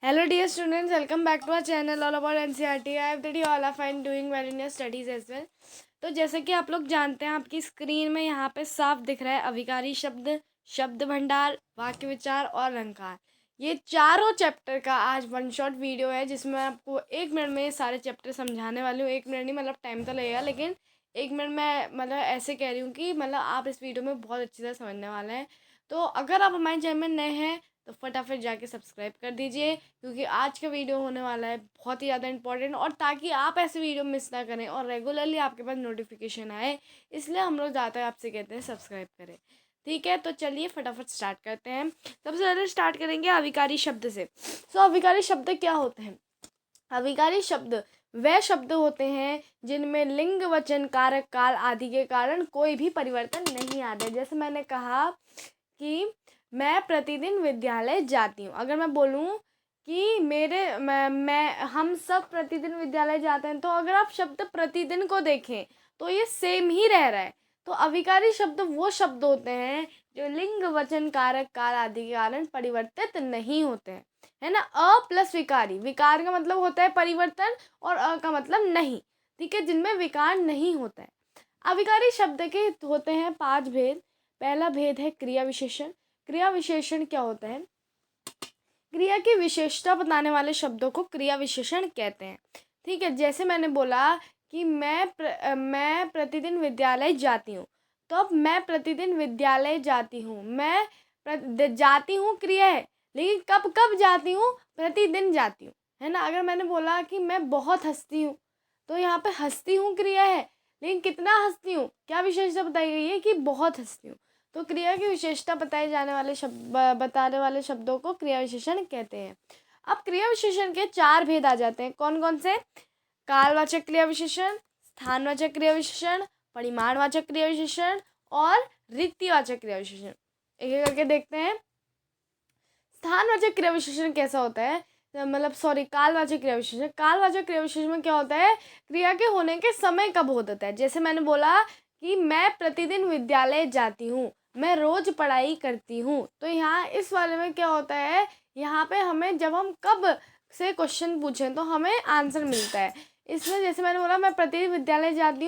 Hello dear students, welcome back to our channel all about NCERT. I hope that you all are fine doing well in your studies as well. तो जैसे कि आप लोग जानते हैं, आपकी screen में यहाँ पे साफ दिख रहा है अभिकारी शब्द, शब्द भंडार, वाक्य विचार और अलंकार। ये चारों चैप्टर का आज वन शॉट वीडियो है जिसमें मैं आपको 1 मिनट में ये सारे चैप्टर समझाने वाली हूँ। 1 मिनट नहीं, मतलब टाइम तो लगेगा, लेकिन 1 मिनट में मतलब ऐसे कह रही हूँ कि मतलब आप इस वीडियो में बहुत अच्छी तरह समझने वाले हैं। तो अगर आप हमारे चैनल में नए हैं तो फटाफट जाके सब्सक्राइब कर दीजिए, क्योंकि आज का वीडियो होने वाला है बहुत ही ज़्यादा इंपॉर्टेंट, और ताकि आप ऐसे वीडियो मिस ना करें और रेगुलरली आपके पास नोटिफिकेशन आए, इसलिए हम लोग ज़्यादातर आपसे कहते हैं सब्सक्राइब करें। ठीक है, तो चलिए फटाफट स्टार्ट करते हैं। सबसे पहले स्टार्ट करेंगे अविकारी शब्द से। सो अविकारी शब्द क्या होते हैं? अविकारी शब्द वह शब्द होते हैं जिनमें लिंग, वचन, कारक, काल आदि के कारण कोई भी परिवर्तन नहीं आता। जैसे मैंने कहा कि मैं प्रतिदिन विद्यालय जाती हूँ। अगर मैं बोलूँ कि मैं हम सब प्रतिदिन विद्यालय जाते हैं, तो अगर आप शब्द प्रतिदिन को देखें तो ये सेम ही रह रहा है। तो अविकारी शब्द वो शब्द होते हैं जो लिंग, वचन, कारक, काल आदि के कारण परिवर्तित नहीं होते हैं, है ना। अ प्लस विकारी, विकार का मतलब होता है परिवर्तन और अ का मतलब नहीं, ठीक है, जिनमें विकार नहीं होता है। अविकारी शब्द के होते हैं 5 भेद। पहला भेद है क्रिया विशेषण। क्रिया विशेषण क्या होता है? क्रिया की विशेषता बताने वाले शब्दों को क्रिया विशेषण कहते हैं। ठीक है, जैसे मैंने बोला कि मैं प्रतिदिन विद्यालय जाती हूँ, तो अब मैं प्रतिदिन विद्यालय जाती हूँ, जाती हूँ क्रिया है, लेकिन कब कब जाती हूँ? प्रतिदिन जाती हूँ, है ना। अगर मैंने बोला कि मैं बहुत हंसती हूँ, तो यहाँ पे हंसती हूँ क्रिया है, लेकिन कितना हंसती हूँ, क्या विशेषता बताई गई है? कि बहुत हंसती हूँ। तो क्रिया की विशेषता बताने वाले शब्दों को क्रिया विशेषण कहते हैं। अब क्रिया विशेषण के 4 भेद आ जाते हैं। कौन कौन से? कालवाचक क्रिया विशेषण, स्थानवाचक क्रिया विशेषण, परिमाणवाचक क्रिया विशेषण और रीतिवाचक क्रिया विशेषण। एक एक करके देखते हैं। स्थानवाचक क्रिया विशेषण कैसा होता है? कालवाचक क्रिया विशेषण। कालवाचक क्रिया विशेषण में क्या होता है? क्रिया के होने के समय का बोध होता है। जैसे मैंने बोला कि मैं प्रतिदिन विद्यालय जाती हूँ, मैं रोज पढ़ाई करती हूँ, तो यहाँ इस वाले में क्या होता है? यहाँ पे हमें जब हम कब से क्वेश्चन पूछें तो हमें आंसर मिलता है। इसमें जैसे मैंने बोला मैं प्रतिदिन विद्यालय जाती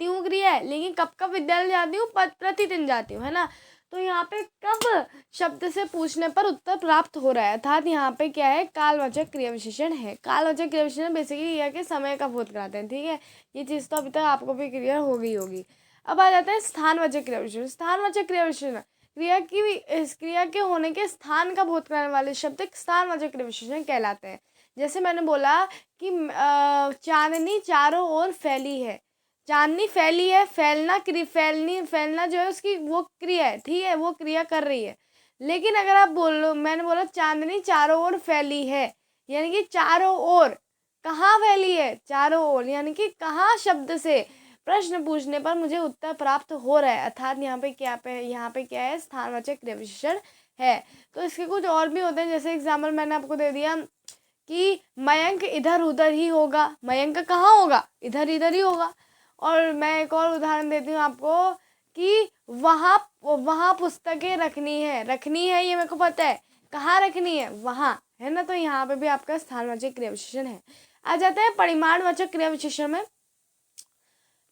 हूँ क्रिया है, लेकिन कब कब विद्यालय जाती हूँ? प्रतिदिन जाती हूँ, है ना। तो यहाँ पे कब शब्द से पूछने पर उत्तर प्राप्त हो रहा है, अर्थात यहाँ पे क्या है? कालवाचक क्रिया विशेषण है। कालवाचक क्रिया विशेषण बेसिकली क्रिया के समय का बोध कराते हैं। ठीक है, ये चीज़ तो अभी तक आपको भी क्लियर हो गई होगी। अब आ जाते हैं स्थानवाचक क्रिया विशेषण। स्थानवाचक क्रिया विशेषण इस क्रिया के होने के स्थान का बोध कराने वाले शब्द स्थानवाचक क्रिया विशेषण कहलाते हैं। जैसे मैंने बोला कि चांदनी चारों ओर फैली है। चांदनी फैली है, फैलना जो है उसकी वो क्रिया है, ठीक है, वो क्रिया कर रही है। लेकिन अगर आप बोलो, मैंने बोला चांदनी चारों ओर फैली है, यानी कि चारों ओर कहाँ फैली है? चारों ओर, यानी कि कहाँ शब्द से प्रश्न पूछने पर मुझे उत्तर प्राप्त हो रहा है, अर्थात यहाँ पे क्या है? स्थानवाचक क्रिया विशेषण है। तो इसके कुछ और भी होते हैं, जैसे एग्जाम्पल मैंने आपको दे दिया कि मयंक इधर उधर ही होगा। मयंक कहाँ होगा? इधर इधर ही होगा। और मैं एक और उदाहरण देती हूँ आपको कि वहाँ वहाँ पुस्तकें रखनी है, ये मेरे को पता है। कहाँ रखनी है? वहाँ, है ना। तो यहाँ पे भी आपका स्थानवाचक क्रिया विशेषण है। आ जाते हैं परिमाणवाचक क्रिया विशेषण में।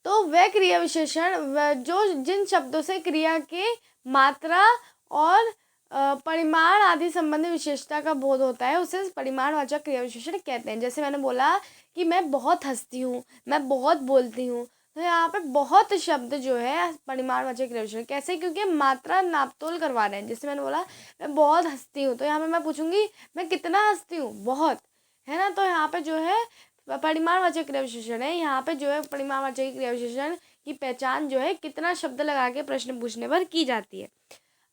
तो वह क्रिया विशेषण जो जिन शब्दों से क्रिया के मात्रा और परिमाण आदि संबंधी विशेषता का बोध होता है, उसे परिमाणवाचक क्रिया विशेषण कहते हैं। जैसे मैंने बोला कि मैं बहुत हंसती हूँ, मैं बहुत बोलती हूँ, तो यहाँ पे बहुत शब्द जो है परिमाणवाचक क्रिया विशेषण। कैसे? क्योंकि मात्रा नापतोल करवा रहे हैं। जैसे मैंने बोला मैं बहुत हंसती हूँ, तो यहाँ पे मैं पूछूंगी मैं कितना हंसती हूँ? बहुत, है ना। तो यहाँ पे जो है परिमाणवाचक क्रिया विशेषण है। यहाँ पे जो है परिमाणवाचक क्रिया विशेषण की पहचान जो है कितना शब्द लगा के प्रश्न पूछने पर की जाती है।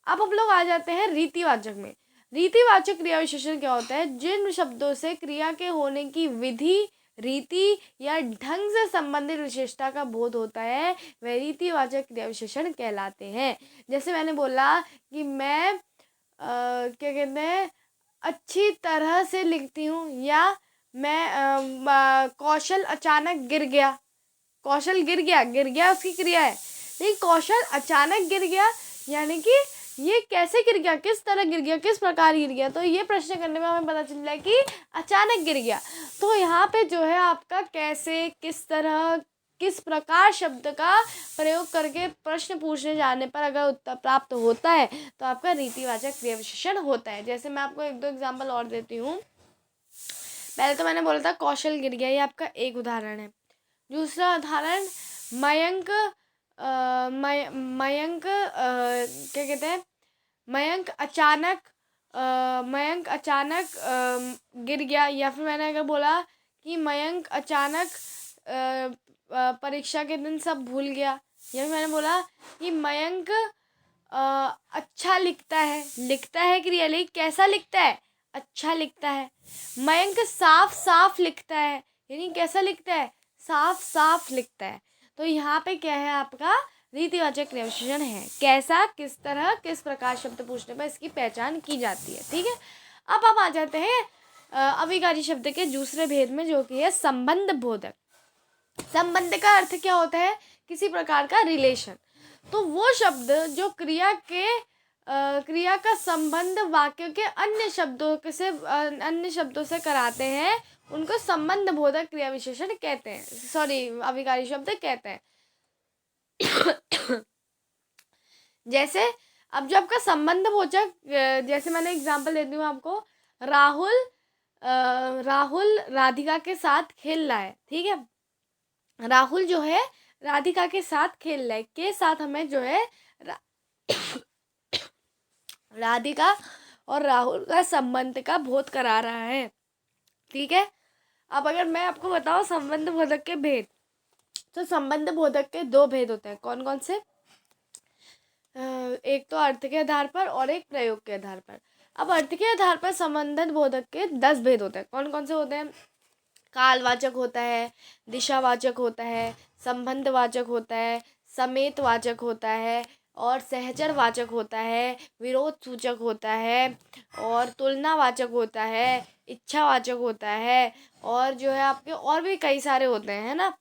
अब हम लोग आ जाते हैं रीतिवाचक में। रीतिवाचक क्रिया विशेषण क्या होता है? जिन शब्दों से क्रिया के होने की विधि, रीति या ढंग से संबंधित विशेषता का बोध होता है, वह रीतिवाचक क्रिया विशेषण कहलाते हैं। जैसे मैंने बोला कि मैं क्या कहते हैं, अच्छी तरह से लिखती हूँ, या मैं कौशल अचानक गिर गया। कौशल गिर गया उसकी क्रिया है, लेकिन कौशल अचानक गिर गया यानी कि ये कैसे गिर गया, किस तरह गिर गया, किस प्रकार गिर गया। तो ये प्रश्न करने में हमें पता चल रहा है कि अचानक गिर गया। तो यहाँ पे जो है आपका कैसे, किस तरह, किस प्रकार शब्द का प्रयोग करके प्रश्न पूछने जाने पर अगर उत्तर प्राप्त होता है तो आपका रीतिवाचक क्रिया विशेषण होता है। जैसे मैं आपको एक दो एग्जाम्पल और देती हूँ। पहले तो मैंने बोला था कौशल गिर गया, ये आपका एक उदाहरण है। दूसरा उदाहरण मयंक मयंक क्या कहते हैं, मयंक अचानक गिर गया। या फिर मैंने अगर बोला कि मयंक अचानक परीक्षा के दिन सब भूल गया। या फिर मैंने बोला कि मयंक अच्छा लिखता है क्रिया, लेकिन कैसा लिखता है, अच्छा लिखता है। मयंक साफ साफ लिखता है, यानी कैसा लिखता है, साफ साफ लिखता है। तो यहाँ पे क्या है, आपका रीतिवाचक क्रिया विशेषण है। कैसा, किस तरह, किस प्रकार शब्द पूछने पर इसकी पहचान की जाती है। ठीक है, अब हम आ जाते हैं अविकारी शब्द के दूसरे भेद में, जो कि है संबंध बोधक। संबंध का अर्थ क्या होता है, किसी प्रकार का रिलेशन। तो वो शब्द जो क्रिया का संबंध वाक्य के अन्य शब्दों से कराते हैं, उनको संबंध बोधक क्रिया विशेषण कहते हैं, सॉरी अविकारी शब्द कहते हैं। जैसे अब जो आपका संबंध बोधक, जैसे मैंने एग्जांपल देती हूँ आपको, राहुल राधिका के साथ खेल रहा है। ठीक है, राहुल जो है राधिका के साथ खेल रहा है, के साथ हमें जो है राधिका और राहुल का संबंध का बोध करा रहा है। ठीक है, अब अगर मैं आपको बताऊं संबंध बोधक के भेद, तो संबंध बोधक के दो भेद होते हैं। कौन कौन से, एक तो अर्थ के आधार पर और एक प्रयोग के आधार पर। अब अर्थ के आधार पर संबंध बोधक के 10 भेद होते हैं। कौन कौन से होते हैं, कालवाचक होता है, दिशावाचक होता है, संबंधवाचक होता है, समेतवाचक होता है, और सहचरवाचक होता है, विरोध सूचक होता है, और तुलनावाचक होता है, इच्छावाचक होता है, और जो है आपके और भी कई सारे होते हैं, है ना।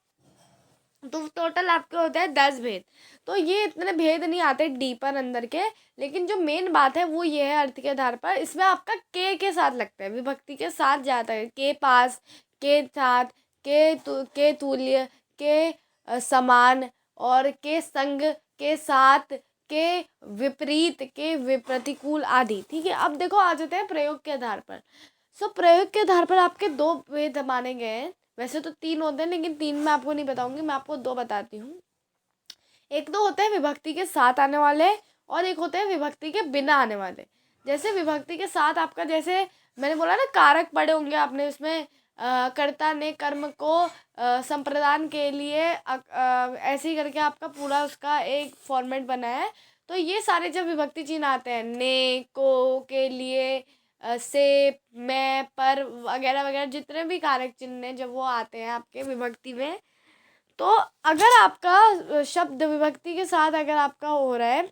तो टोटल आपके होते हैं 10 भेद। तो ये इतने भेद नहीं आते डीपर अंदर के, लेकिन जो मेन बात है वो ये है अर्थ के आधार पर, इसमें आपका के साथ लगता है, विभक्ति के साथ जाता है, के पास, के साथ, के तुल्य, के समान, और के संग, के साथ, के विपरीत, के प्रतिकूल आदि। ठीक है, अब देखो आ जाते हैं प्रयोग के आधार पर। प्रयोग के आधार पर आपके 2 भेद माने गए हैं। वैसे तो 3 होते हैं, लेकिन 3 मैं आपको नहीं बताऊंगी, मैं आपको 2 बताती हूँ। एक तो होते हैं विभक्ति के साथ आने वाले, और एक होते हैं विभक्ति के बिना आने वाले। जैसे विभक्ति के साथ आपका, जैसे मैंने बोला ना कारक पढ़े होंगे आपने, उसमें कर्ता ने कर्म को संप्रदान के लिए ऐसे ही करके आपका पूरा उसका एक फॉर्मेट बना है। तो ये सारे जब विभक्ति चिन्ह आते हैं, ने, को, के लिए, से, मैं, पर वगैरह वगैरह, जितने भी कारक चिन्ह हैं जब वो आते हैं आपके विभक्ति में, तो अगर आपका शब्द विभक्ति के साथ अगर आपका हो रहा है,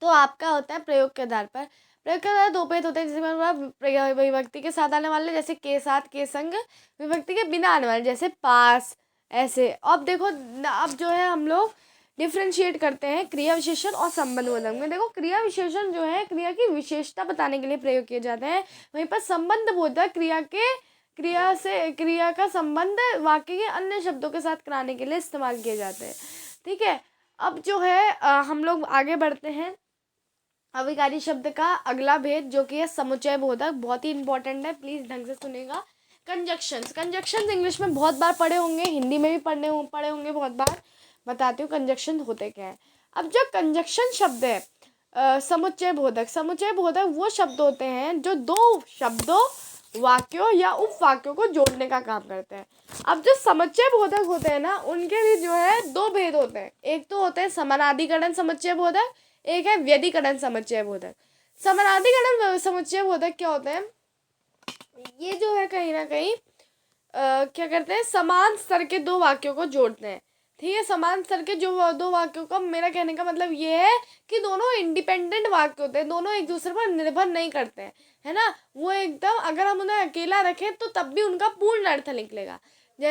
तो आपका होता है प्रयोग के आधार पर। प्रयोग के आधार 2 भेद होते हैं, जैसे मैंने बोला विभक्ति के साथ आने वाले जैसे के साथ, के संग, विभक्ति के बिना आने वाले जैसे पास, ऐसे। अब देखो अब जो है हम लोग डिफ्रेंशिएट करते हैं क्रिया विशेषण और संबंध बोधक में। देखो क्रिया विशेषण जो है क्रिया की विशेषता बताने के लिए प्रयोग किए जाते हैं, वहीं पर संबंध बोधक क्रिया का संबंध वाक्य के अन्य शब्दों के साथ कराने के लिए इस्तेमाल किए जाते हैं। ठीक है, अब जो है हम लोग आगे बढ़ते हैं। अविकारी शब्द का अगला भेद जो कि है समुच्चय बोधक, बहुत ही इंपॉर्टेंट है, प्लीज ढंग से सुनेगा। कंजक्शंस इंग्लिश में बहुत बार पढ़े होंगे, हिंदी में भी पढ़े होंगे बहुत बार। बताती हूँ कंजक्शन होते क्या है। अब जो कंजक्शन शब्द है समुच्चय बोधक वो शब्द होते हैं जो 2 शब्दों, वाक्यों या उपवाक्यों को जोड़ने का काम करते हैं। अब जो समुच्चय बोधक होते हैं ना, उनके भी जो है 2 भेद होते हैं। एक तो होते हैं समानाधिकरण समुच्चय बोधक, एक है व्यधिकरण समुच्चय बोधक। समानाधिकरण समुच्चय बोधक क्या होते हैं, ये जो है कहीं ना कहीं क्या करते हैं, समान स्तर के 2 वाक्यों को जोड़ते हैं। ठीक है, समान स्तर के जो 2 वाक्यों का, मेरा कहने का मतलब ये है कि दोनों इंडिपेंडेंट वाक्य होते हैं, दोनों एक दूसरे पर निर्भर नहीं करते हैं, है ना। वो एकदम अगर हम उन्हें अकेला रखें तो तब भी उनका पूर्ण अर्थ निकलेगा।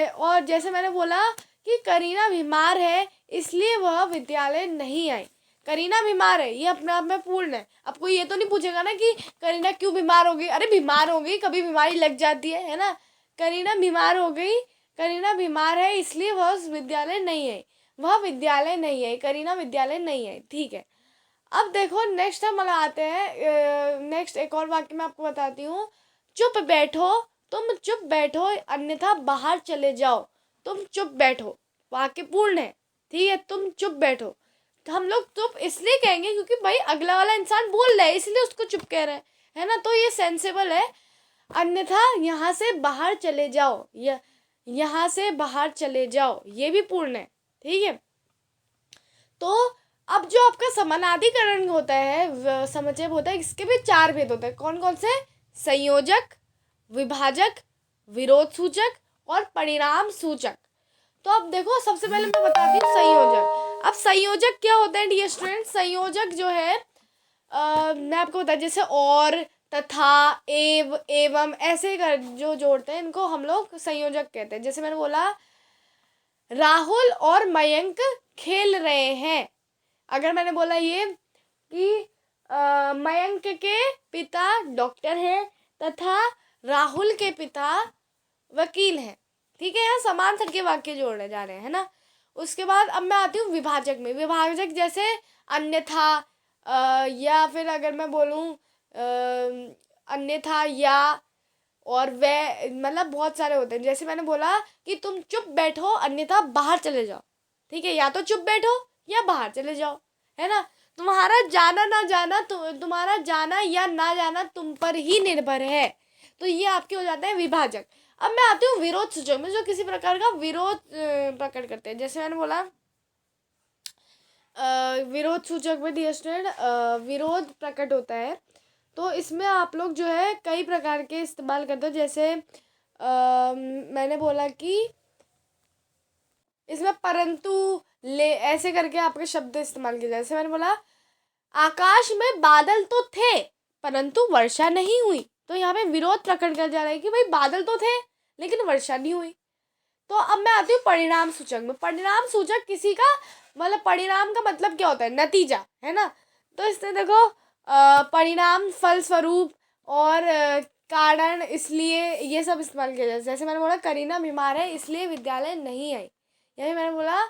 और जैसे मैंने बोला कि करीना बीमार है इसलिए वह विद्यालय नहीं आई। करीना बीमार है, ये अपने आप में पूर्ण है। अब कोई ये तो नहीं पूछेगा ना कि करीना क्यों बीमार हो गई, अरे बीमार हो गई, कभी बीमारी लग जाती है ना। करीना बीमार हो गई, करीना बीमार है इसलिए वह विद्यालय नहीं है, वह विद्यालय नहीं है, करीना विद्यालय नहीं है, ठीक है। अब देखो नेक्स्ट हम आते हैं, नेक्स्ट एक और वाक्य मैं आपको बताती हूँ। चुप बैठो, तुम चुप बैठो अन्यथा बाहर चले जाओ, तुम चुप बैठो, वाक्य पूर्ण है, ठीक है। तुम चुप बैठो, तो हम लोग चुप इसलिए कहेंगे क्योंकि भाई अगला वाला इंसान बोल रहा है, इसलिए उसको चुप कह रहे हैं, है ना, तो ये सेंसेबल है। अन्यथा यहाँ से बाहर चले जाओ, यहाँ से बाहर चले जाओ, ये भी पूर्ण है, ठीक है। तो अब जो आपका समानाधिकरण होता है, समुच्चय होता है, इसके भी 4 भेद होते हैं। कौन कौन से? संयोजक, विभाजक, विरोध सूचक और परिणाम सूचक। तो अब देखो सबसे पहले मैं बताती हूँ संयोजक। अब संयोजक क्या होता है डियर स्टूडेंट? संयोजक जो है मैं आपको बता, जैसे और, तथा, एव, एवं ऐसे कर जो जोड़ते हैं इनको हम लोग संयोजक कहते हैं। जैसे मैंने बोला राहुल और मयंक खेल रहे हैं, अगर मैंने बोला ये कि मयंक के पिता डॉक्टर हैं तथा राहुल के पिता वकील हैं, ठीक है। यहाँ समान संख्या वाक्य जोड़ने जा रहे हैं, है ना। उसके बाद अब मैं आती हूँ विभाजक में। विभाजक जैसे अन्यथा, या फिर अगर मैं बोलूँ अन्यथा, या और वह, मतलब बहुत सारे होते हैं। जैसे मैंने बोला कि तुम चुप बैठो अन्यथा बाहर चले जाओ, ठीक है, या तो चुप बैठो या बाहर चले जाओ, है ना। तुम्हारा जाना ना जाना, तुम्हारा जाना या ना जाना तुम पर ही निर्भर है, तो ये आपके हो जाते हैं विभाजक। अब मैं आती हूँ विरोध सूचक में, जो किसी प्रकार का विरोध प्रकट करते हैं। जैसे मैंने बोला विरोध सूचक में डियर स्टूडेंट विरोध प्रकट होता है, तो इसमें आप लोग जो है कई प्रकार के इस्तेमाल करते हो। जैसे मैंने बोला कि इसमें परंतु, ले, ऐसे करके आपके शब्द इस्तेमाल किए जाए। जैसे मैंने बोला आकाश में बादल तो थे परंतु वर्षा नहीं हुई, तो यहाँ पे विरोध प्रकट कर जा रहा है कि भाई बादल तो थे लेकिन वर्षा नहीं हुई। तो अब मैं आती हूँ परिणाम सूचक में। परिणाम सूचक किसी का, मतलब परिणाम का मतलब क्या होता है? नतीजा, है ना। तो इसमें देखो परिणाम, फलस्वरूप और कारण, इसलिए ये सब इस्तेमाल किया जाए। जैसे मैंने बोला करीना बीमार है इसलिए विद्यालय नहीं आई, यही मैंने बोला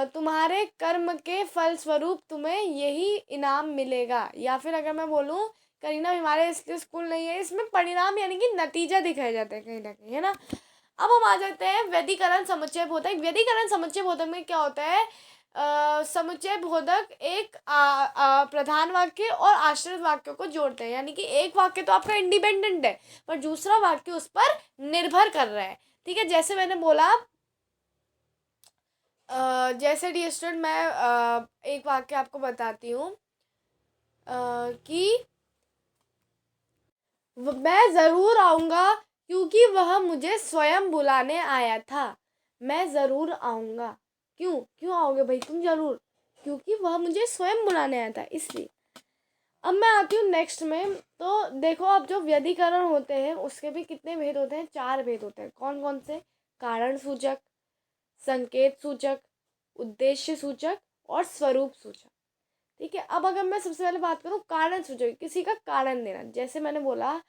तुम्हारे कर्म के फलस्वरूप तुम्हें यही इनाम मिलेगा। या फिर अगर मैं बोलूँ करीना बीमार है इसलिए स्कूल नहीं है, इसमें परिणाम यानी कि नतीजा दिखाया जाता है कहीं ना कहीं, है ना। अब हम आ जाते हैं व्यधिकरण समुच्चय बोधक। व्यधिकरण समुच्चय बोधक में क्या होता है? समुच्चय बोधक एक प्रधान वाक्य और आश्रित वाक्यों को जोड़ते हैं, यानी कि एक वाक्य तो आपका इंडिपेंडेंट है पर दूसरा वाक्य उस पर निर्भर कर रहा है, ठीक है। जैसे मैंने बोला जैसे डियर स्टूडेंट मैं एक वाक्य आपको बताती हूँ कि मैं ज़रूर आऊँगा क्योंकि वह मुझे स्वयं बुलाने आया था। मैं ज़रूर आऊँगा, क्यों क्यों आओगे भाई तुम ज़रूर? क्योंकि वह मुझे स्वयं बुलाने आया था, इसलिए। अब मैं आती हूँ नेक्स्ट में। तो देखो अब जो व्यधिकरण होते हैं उसके भी कितने भेद होते हैं? 4 भेद होते हैं। कौन कौन से? कारण सूचक, संकेत सूचक, उद्देश्य सूचक और स्वरूप सूचक, ठीक है। अब अगर मैं सबसे पहले बात करूँ कारण सूचक, किसी का कारण देना। जैसे मैंने बोला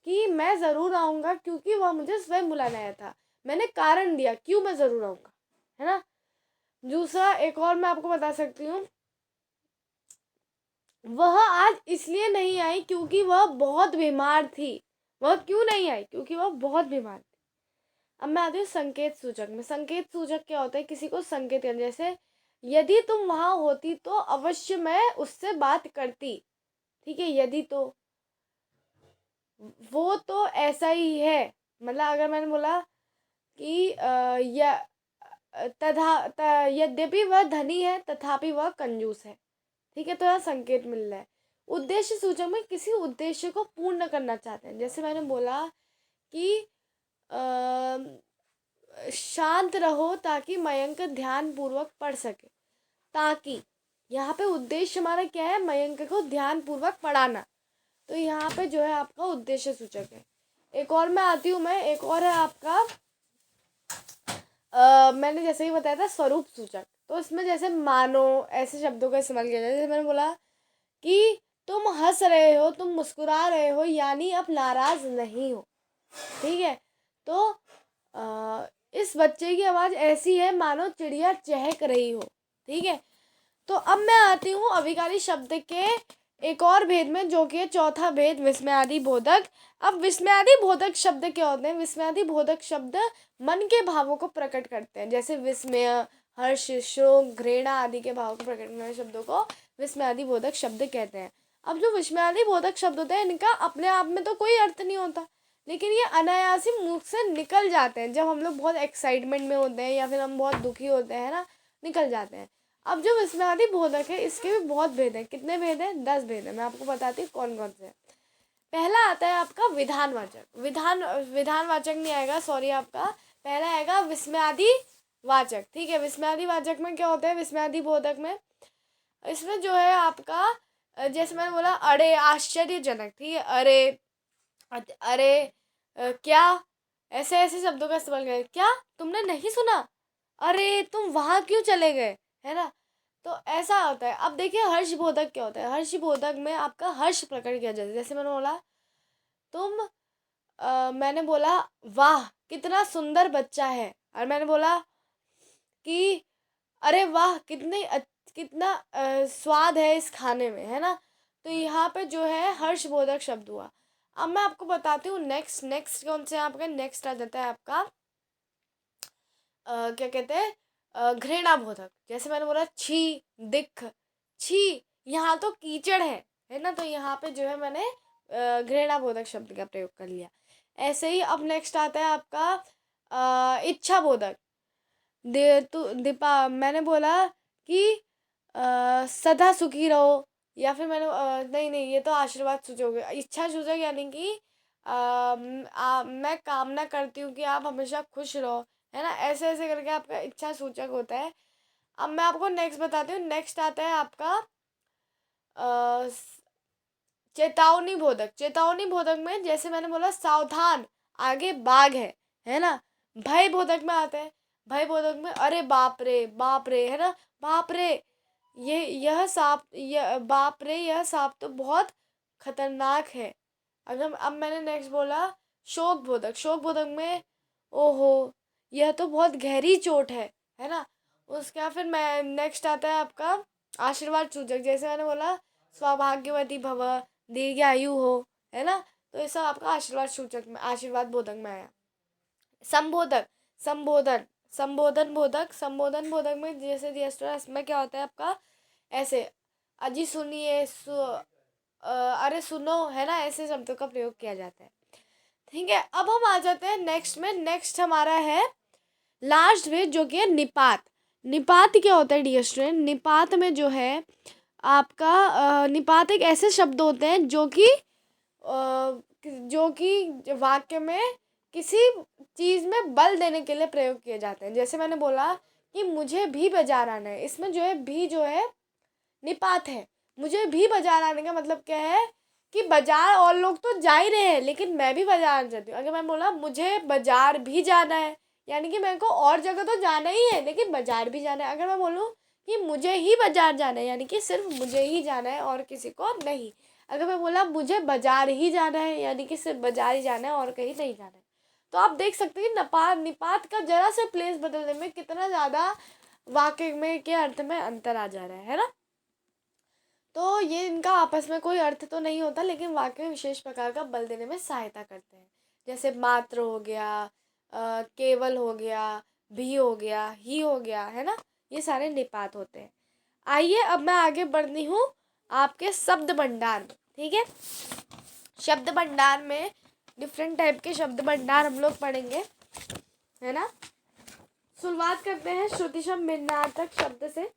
कि मैं ज़रूर आऊँगा क्योंकि वह मुझे स्वयं बुलाने आया था, मैंने कारण दिया क्यों मैं ज़रूर आऊँगा, है ना। दूसरा एक और मैं आपको बता सकती हूँ, वह आज इसलिए नहीं आई क्योंकि वह बहुत बीमार थी। वह क्यों नहीं आई? क्योंकि वह बहुत बीमार थी। अब मैं आती हूँ संकेत सूचक में। संकेत सूचक क्या होता है? किसी को संकेत करना। जैसे यदि तुम वहाँ होती तो अवश्य मैं उससे बात करती, ठीक है। यदि तो, वो तो ऐसा ही है, मतलब अगर मैंने बोला कि यद्यपि वह धनी है तथापि वह कंजूस है, ठीक है। तो यहाँ संकेत मिल रहा है। उद्देश्य सूचक में किसी उद्देश्य को पूर्ण करना चाहते हैं। जैसे मैंने बोला कि शांत रहो ताकि मयंक ध्यान पूर्वक पढ़ सके, ताकि यहाँ पे उद्देश्य हमारा क्या है? मयंक को ध्यान पूर्वक पढ़ाना, तो यहाँ पे जो है आपका उद्देश्य सूचक है। एक और मैं आती हूँ, एक और है आपका मैंने जैसे ही बताया था स्वरूप सूचक। तो इसमें जैसे मानो ऐसे शब्दों का इस्तेमाल किया जाए। जैसे मैंने बोला कि तुम हंस रहे हो, तुम मुस्कुरा रहे हो, यानी अब नाराज नहीं हो। ठीक है, तो इस बच्चे की आवाज़ ऐसी है मानो चिड़िया चहक रही हो। ठीक है, तो अब मैं आती हूँ अभिकारी शब्द के एक और भेद में, जो कि चौथा भेद विस्मयादि बोधक। अब विस्मयादि बोधक शब्द क्या होते हैं? विस्मयादि बोधक शब्द मन के भावों को प्रकट करते हैं। जैसे विस्मय, हर्ष, शोक, घृणा आदि के भावों को प्रकट करने वाले शब्दों को विस्मयादि बोधक शब्द कहते हैं। अब जो विस्मयादि बोधक शब्द होते हैं, इनका अपने आप में तो कोई अर्थ नहीं होता, लेकिन ये अनायासी मुंह से निकल जाते हैं जब हम लोग बहुत एक्साइटमेंट में होते हैं या फिर हम बहुत दुखी होते हैं ना, निकल जाते हैं। अब जो विस्मयादि बोधक है, इसके भी बहुत भेद हैं। कितने भेद हैं? 10 भेद हैं। मैं आपको बताती हूँ कौन कौन से हैं। पहला आता है आपका विधानवाचक। विधानवाचक नहीं आएगा, सॉरी, आपका पहला आएगा विस्मयादि वाचक। ठीक है, विस्मयादि वाचक में क्या होता है? विस्मयादि बोधक में इसमें जो है आपका जैसे मैंने बोला, अरे आश्चर्यजनक, ठीक है, अरे, अरे, क्या, ऐसे ऐसे शब्दों का इस्तेमाल करें। क्या तुमने नहीं सुना? अरे तुम वहाँ क्यों चले गए? है ना, तो ऐसा होता है। अब देखिए हर्षबोधक क्या होता है। हर्षबोधक में आपका हर्ष प्रकट किया जाता है। जैसे मैंने बोला, तुम मैंने बोला वाह कितना सुंदर बच्चा है, और मैंने बोला कि अरे वाह कितना स्वाद है इस खाने में, है ना। तो यहाँ पे जो है हर्षबोधक शब्द हुआ। अब मैं आपको बताती हूँ नेक्स्ट नेक्स्ट कौन से आपका नेक्स्ट आ जाता है आपका क्या कहते हैं, घृणा बोधक। जैसे मैंने बोला छी, दिख, छी, यहाँ तो कीचड़ है ना, तो यहाँ पे जो है मैंने घृणा बोधक शब्द का प्रयोग कर लिया। ऐसे ही अब नेक्स्ट आता है आपका इच्छा बोधक। दीपा मैंने बोला कि सदा सुखी रहो, या फिर मैंने नहीं नहीं, ये तो आशीर्वाद सूचक हो गया। इच्छा सूचक यानी कि मैं कामना करती हूँ कि आप हमेशा खुश रहो, है ना, ऐसे ऐसे करके आपका इच्छा सूचक होता है। अब मैं आपको नेक्स्ट बताती हूँ। नेक्स्ट आता है आपका चेतावनी बोधक। चेतावनी बोधक में जैसे मैंने बोला सावधान, आगे बाघ है ना। भय बोधक में आते हैं। भय बोधक में अरे बाप रे, है ना, बाप रे, यह सांप, बाप रे, यह सांप तो बहुत खतरनाक है। अगर अब मैंने नेक्स्ट बोला शोक बोधक। शोक बोधक में ओहो, यह तो बहुत गहरी चोट है ना। उसका फिर मैं नेक्स्ट आता है आपका आशीर्वाद सूचक। जैसे मैंने बोला सौभाग्यवती भव, दीर्घायु हो, है ना, तो ये सब आपका आशीर्वाद सूचक में, आशीर्वाद बोधक में आया। संबोधक, संबोधन, संबोधन बोधक। संबोधन बोधक में जैसे इसमें क्या होता है आपका ऐसे अजी सुनिए, अरे सुनो, है ना, ऐसे शब्दों का प्रयोग किया जाता है। ठीक है, अब हम आ जाते हैं नेक्स्ट में। नेक्स्ट हमारा है लास्ट वे, जो कि है निपात। निपात क्या होता है डियर स्टूडेंट? निपात में जो है आपका निपात एक ऐसे शब्द होते हैं जो कि वाक्य में किसी चीज़ में बल देने के लिए प्रयोग किए जाते हैं। जैसे मैंने बोला कि मुझे भी बाजार आना है, इसमें जो है भी जो है निपात है। मुझे भी बाजार आने का मतलब क्या है कि बाजार और लोग तो जा ही रहे हैं, लेकिन मैं भी बाजार जाती हूँ। अगर मैं बोला मुझे बाजार भी जाना है, यानी कि मेरे को और जगह तो जाना ही है लेकिन बाजार भी जाना है। अगर मैं बोलूँ कि मुझे ही बाजार जाना है, यानी कि सिर्फ मुझे ही जाना है और किसी को नहीं। अगर मैं बोला मुझे बाजार ही जाना है, यानी कि सिर्फ बाजार ही जाना है और कहीं नहीं जाना है। तो आप देख सकते हैं निपात का जरा से प्लेस बदलने में कितना ज़्यादा वाक्य में के अर्थ में अंतर आ जा रहा है ना। तो ये इनका आपस में कोई अर्थ तो नहीं होता, लेकिन वाक्य में विशेष प्रकार का बल देने में सहायता करते हैं। जैसे मात्र हो गया, केवल हो गया, भी हो गया, ही हो गया, है ना, ये सारे निपात होते हैं। आइए अब मैं आगे बढ़ती हूँ आपके शब्द भंडार में। ठीक है, शब्द भंडार में डिफरेंट टाइप के शब्द भंडार हम लोग पढ़ेंगे, है ना। शुरुआत करते हैं श्रुतिशम भिन्नार्थक शब्द से।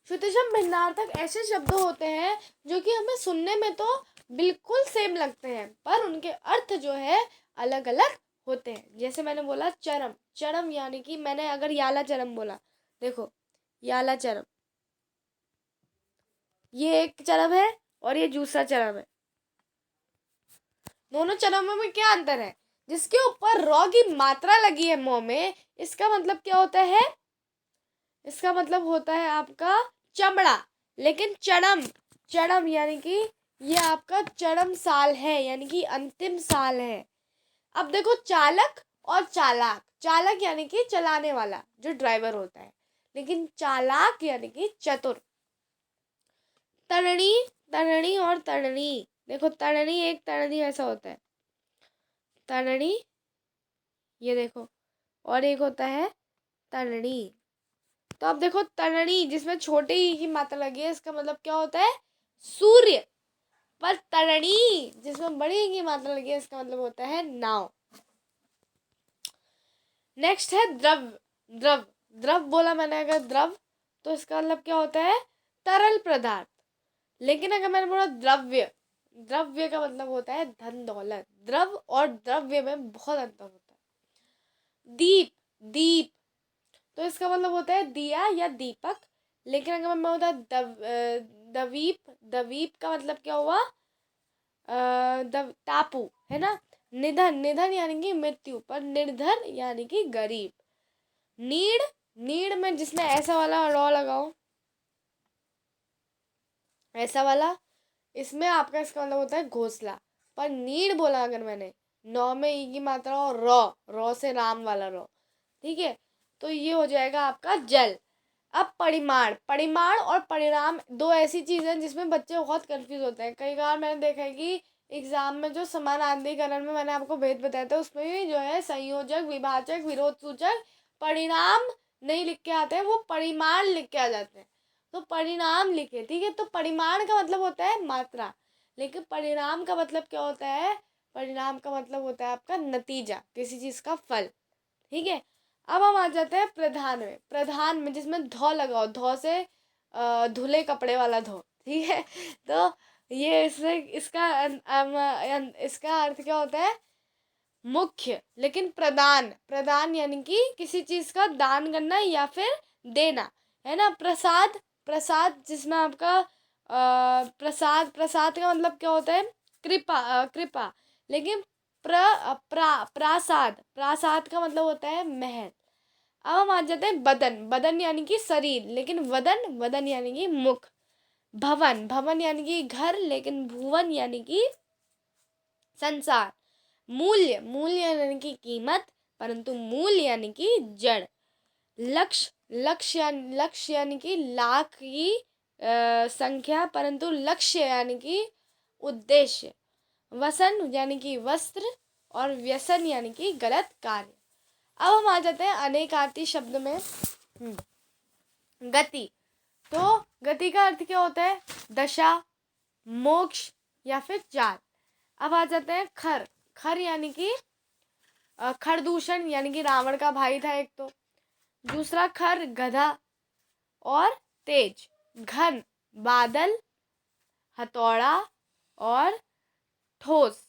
श्रुतिशम भिन्नार्थक ऐसे शब्द होते हैं जो कि हमें सुनने में तो बिल्कुल सेम लगते हैं, पर उनके अर्थ जो है अलग अलग होते हैं। जैसे मैंने बोला चरम, चरम यानी कि मैंने अगर याला चरम बोला, देखो याला चरम, ये एक चरम है और ये दूसरा चरम है। दोनों चरमों में क्या अंतर है? जिसके ऊपर रॉ की मात्रा लगी है मोह में, इसका मतलब क्या होता है? इसका मतलब होता है आपका चमड़ा। लेकिन चरम, चरम यानी कि ये आपका चरम साल है, यानी कि अंतिम साल है। अब देखो चालक और चालाक, चालक यानी कि चलाने वाला जो ड्राइवर होता है, लेकिन चालाक यानी कि चतुर। तरणी, तरणी और तरणी, देखो तरणी एक तरणी ऐसा होता है, तरणी ये देखो, और एक होता है तरणी। तो अब देखो तरणी जिसमें छोटे ई की मात्रा लगी है, इसका मतलब क्या होता है? सूर्य। पर तरणी जिसमें बड़ी ई की मात्रा लगी है, इसका मतलब होता है नाव। नेक्स्ट है द्रव, द्रव, द्रव बोला मैंने अगर द्रव, तो इसका मतलब क्या होता है? तरल पदार्थ। लेकिन अगर मैंने बोला द्रव्य, द्रव्य का मतलब होता है धन दौलत। द्रव और द्रव्य में बहुत अंतर होता है। दीप, दीप, तो इसका मतलब होता है दिया या दीपक। लेकिन अगर मैं होता दवीप, दवीप का मतलब क्या हुआ? टापू, है ना। निधन, निधन यानी कि मृत्यु, पर निर्धन यानी कि गरीब। नीड़, नीड़ में जिसने ऐसा वाला रॉ लगाओ, ऐसा वाला, इसमें आपका इसका मतलब होता है घोंसला। पर नीड़ बोला अगर मैंने, नौ में ई की मात्रा और रॉ, रॉ से राम वाला रॉ, ठीक है, तो ये हो जाएगा आपका जल। अब परिमाण, परिमाण और परिणाम दो ऐसी चीज़ें हैं जिसमें बच्चे बहुत कंफ्यूज होते हैं। कई बार मैंने देखा है कि एग्जाम में जो समानांतरीकरण में मैंने आपको भेद बताया था, उसमें भी जो है संयोजक, विभाजक, विरोध सूचक, परिणाम नहीं लिख के आते हैं, वो परिमाण लिख के आ जाते हैं। तो परिणाम लिखे, ठीक है। तो परिमाण का मतलब होता है मात्रा, लेकिन परिणाम का मतलब क्या होता है? परिणाम का मतलब होता है आपका नतीजा, किसी चीज़ का फल, ठीक है। अब हम आ जाते हैं प्रधान में, प्रधान में जिसमें धौ लगाओ, धौ से धुले कपड़े वाला धो, ठीक है। तो ये इससे इसका अर्थ क्या होता है? मुख्य। लेकिन प्रदान, प्रदान यानी कि किसी चीज का दान करना या फिर देना, है ना। प्रसाद, प्रसाद जिसमें आपका प्रसाद, प्रसाद का मतलब क्या होता है? कृपा, कृपा। लेकिन प्रासाद, प्रासाद का मतलब होता है महल। अब हम आ जाते हैं बदन, बदन यानी कि शरीर, लेकिन वदन, वदन यानी कि मुख। भवन, भवन यानी कि घर, लेकिन भुवन यानी कि संसार। मूल्य, मूल्य यानी कि कीमत, परंतु मूल यानी कि जड़। लक्ष्य, लक्ष्य यानी कि लाख की संख्या, परंतु लक्ष्य यानी कि उद्देश्य। वसन यानी कि वस्त्र, और व्यसन यानी कि गलत कार्य। अब हम आ जाते हैं अनेकार्थी शब्द में। गति, तो गति का अर्थ क्या होता है? दशा, मोक्ष या फिर चाल। अब आ जाते हैं खर, खर यानी कि खरदूषण, यानी कि रावण का भाई था एक। तो दूसरा खर गधा, और तेज, घन, बादल, हथौड़ा, और ठोस,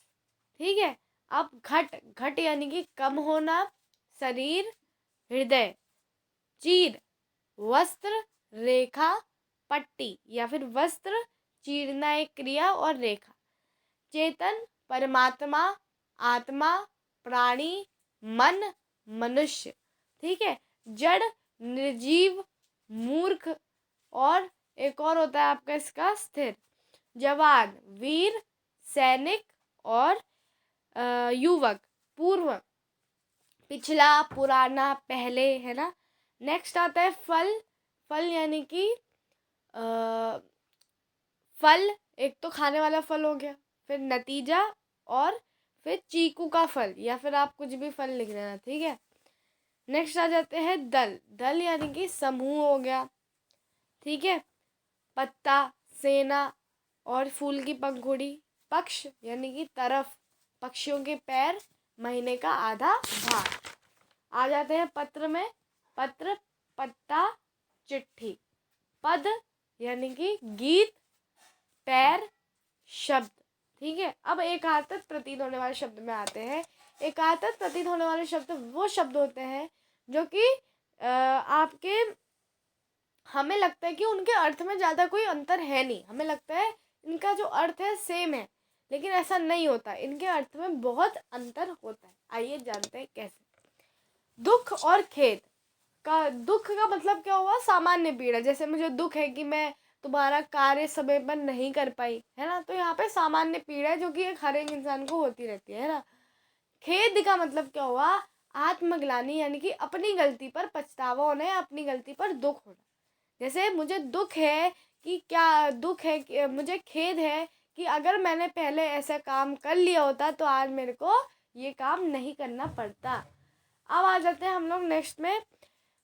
ठीक है। अब घट, घट यानी कि कम होना, शरीर, हृदय। चीर, वस्त्र, रेखा, पट्टी या फिर वस्त्र, चीरना एक क्रिया और रेखा। चेतन, परमात्मा, आत्मा, प्राणी, मन, मनुष्य, ठीक है। जड़, निर्जीव, मूर्ख, और एक और होता है आपका इसका स्थिर। जवान, वीर, सैनिक, और युवक, पूर्व, पिछला, पुराना, पहले, है ना। नेक्स्ट आता है फल, फल यानी कि फल, एक तो खाने वाला फल हो गया, फिर नतीजा, और फिर चीकू का फल, या फिर आप कुछ भी फल लिख लेना, ठीक है। नेक्स्ट आ जाते हैं दल, दल यानी कि समूह हो गया, ठीक है। पत्ता, सेना, और फूल की पंखुड़ी। पक्ष यानी कि तरफ, पक्षियों के पैर, महीने का आधा भाग। आ जाते हैं पत्र में। पत्र, पत्ता, चिट्ठी। पद यानी कि गीत, पैर, शब्द, ठीक है। अब एकार्थक प्रतीत होने वाले शब्द में आते हैं। एकार्थक प्रतीत होने वाले शब्द वो शब्द होते हैं जो कि आपके, हमें लगता है कि उनके अर्थ में ज़्यादा कोई अंतर है नहीं, हमें लगता है इनका जो अर्थ है सेम है, लेकिन ऐसा नहीं होता, इनके अर्थ में बहुत अंतर होता है। आइए जानते हैं कैसे। दुख और खेद, दुख का मतलब क्या हुआ, सामान्य पीड़ा। जैसे मुझे दुख है कि मैं तुम्हारा कार्य समय पर नहीं कर पाई, है ना, तो यहाँ पे सामान्य पीड़ा है जो कि एक हर एक इंसान को होती रहती है ना। खेद का मतलब क्या हुआ, आत्मग्लानि, यानी कि अपनी गलती पर पछतावा होना या अपनी गलती पर दुख होना। जैसे मुझे दुख है कि क्या दुख है कि मुझे खेद है कि अगर मैंने पहले ऐसा काम कर लिया होता तो आज मेरे को ये काम नहीं करना पड़ता। अब आ जाते हैं हम लोग नेक्स्ट में,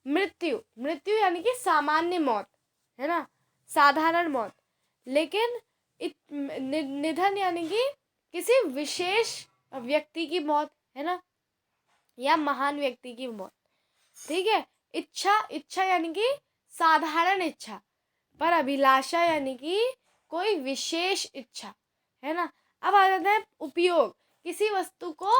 मृत्यु। मृत्यु यानी कि सामान्य मौत, है ना, साधारण मौत। लेकिन निधन यानी कि किसी विशेष व्यक्ति की मौत, है ना, या महान व्यक्ति की मौत। ठीक है। इच्छा, इच्छा यानी कि साधारण इच्छा, पर अभिलाषा यानी कि कोई विशेष इच्छा, है ना। अब आ जाता है उपयोग, किसी वस्तु को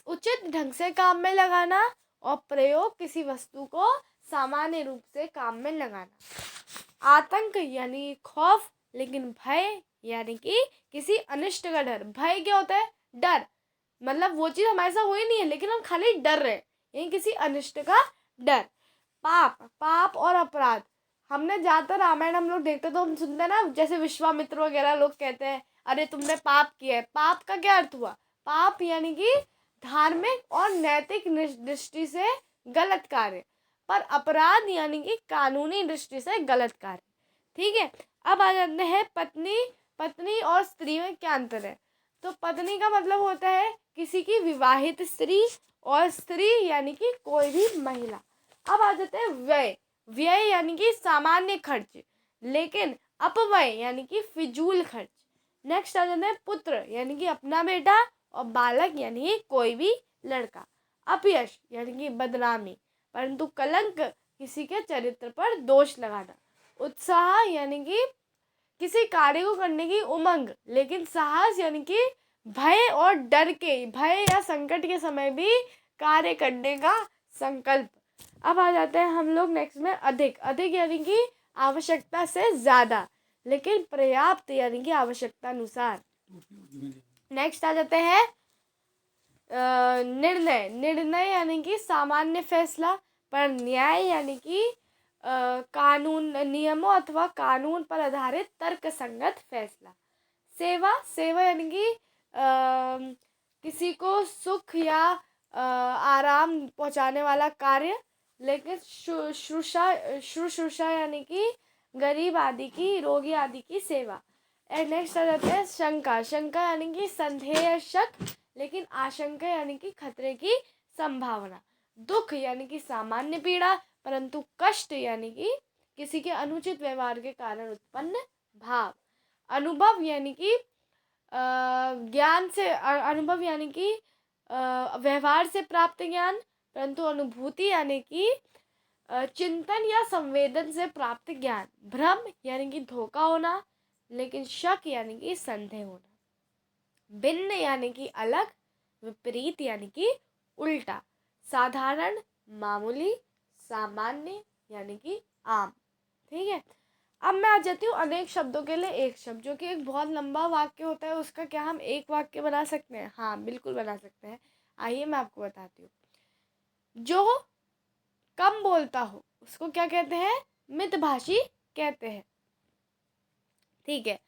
उचित ढंग से काम में लगाना, और प्रयोग, किसी वस्तु को सामान्य रूप से काम में लगाना। आतंक यानी खौफ, लेकिन भय यानी कि किसी अनिष्ट का डर। भय क्या होता है, डर, मतलब वो चीज़ हमारे साथ हुई नहीं है लेकिन हम खाली डर रहे, यानी किसी अनिष्ट का डर। पाप, पाप और अपराध, हमने ज़्यादातर रामायण हम लोग देखते तो हम सुनते हैं ना, जैसे विश्वामित्र वगैरह लोग कहते हैं अरे तुमने पाप किया है। पाप का क्या अर्थ हुआ, पाप यानी कि धार्मिक और नैतिक दृष्टि से गलत कार्य, पर अपराध यानी कि कानूनी दृष्टि से गलत कार्य। ठीक है। अब आ जाते हैं पत्नी। पत्नी और स्त्री में क्या अंतर है, तो पत्नी का मतलब होता है किसी की विवाहित स्त्री, और स्त्री यानी कि कोई भी महिला। अब आ जाते हैं व्यय। व्यय यानी कि सामान्य खर्च, लेकिन अपव्यय यानी कि फिजूल खर्च। नेक्स्ट आ जाते हैं पुत्र, यानी कि अपना बेटा, और बालक यानी कि कोई भी लड़का। अपयश यानी कि बदनामी, परंतु कलंक किसी के चरित्र पर दोष लगाना। उत्साह यानी कि किसी कार्य को करने की उमंग, लेकिन साहस यानी कि भय और डर के, भय या संकट के समय भी कार्य करने का संकल्प। अब आ जाते हैं हम लोग नेक्स्ट में अधिक। अधिक यानी कि आवश्यकता से ज़्यादा, लेकिन पर्याप्त यानी कि आवश्यकता अनुसार। नेक्स्ट आ जाते हैं निर्णय। निर्णय यानी कि सामान्य फैसला, पर न्याय यानी कि कानून, नियमों अथवा कानून पर आधारित तर्क संगत फैसला। सेवा, सेवा यानी कि किसी को सुख या आराम पहुंचाने वाला कार्य, लेकिन शुश्रूषा यानी कि गरीब आदि की, रोगी आदि की सेवा। एंड नेक्स्ट आ जाता है शंका। शंका यानी कि संदेह या शक, लेकिन आशंका यानी कि खतरे की संभावना। दुख यानी कि सामान्य पीड़ा, परंतु कष्ट यानी कि किसी के अनुचित व्यवहार के कारण उत्पन्न भाव। अनुभव यानी कि ज्ञान से, अनुभव यानी कि व्यवहार से प्राप्त ज्ञान, परंतु अनुभूति यानी कि चिंतन या संवेदन से प्राप्त ज्ञान। भ्रम यानी कि धोखा होना, लेकिन शक यानी कि संदेह होना। भिन्न यानी कि अलग, विपरीत यानी कि उल्टा। साधारण, मामूली, सामान्य यानी कि आम। ठीक है। अब मैं आ जाती हूँ अनेक शब्दों के लिए एक शब्द, जो कि एक बहुत लंबा वाक्य होता है, उसका क्या हम एक वाक्य बना सकते हैं, हाँ बिल्कुल बना सकते हैं। आइए मैं आपको बताती हूँ। जो कम बोलता हो उसको क्या कहते हैं, मितभाषी कहते हैं। ठीक है।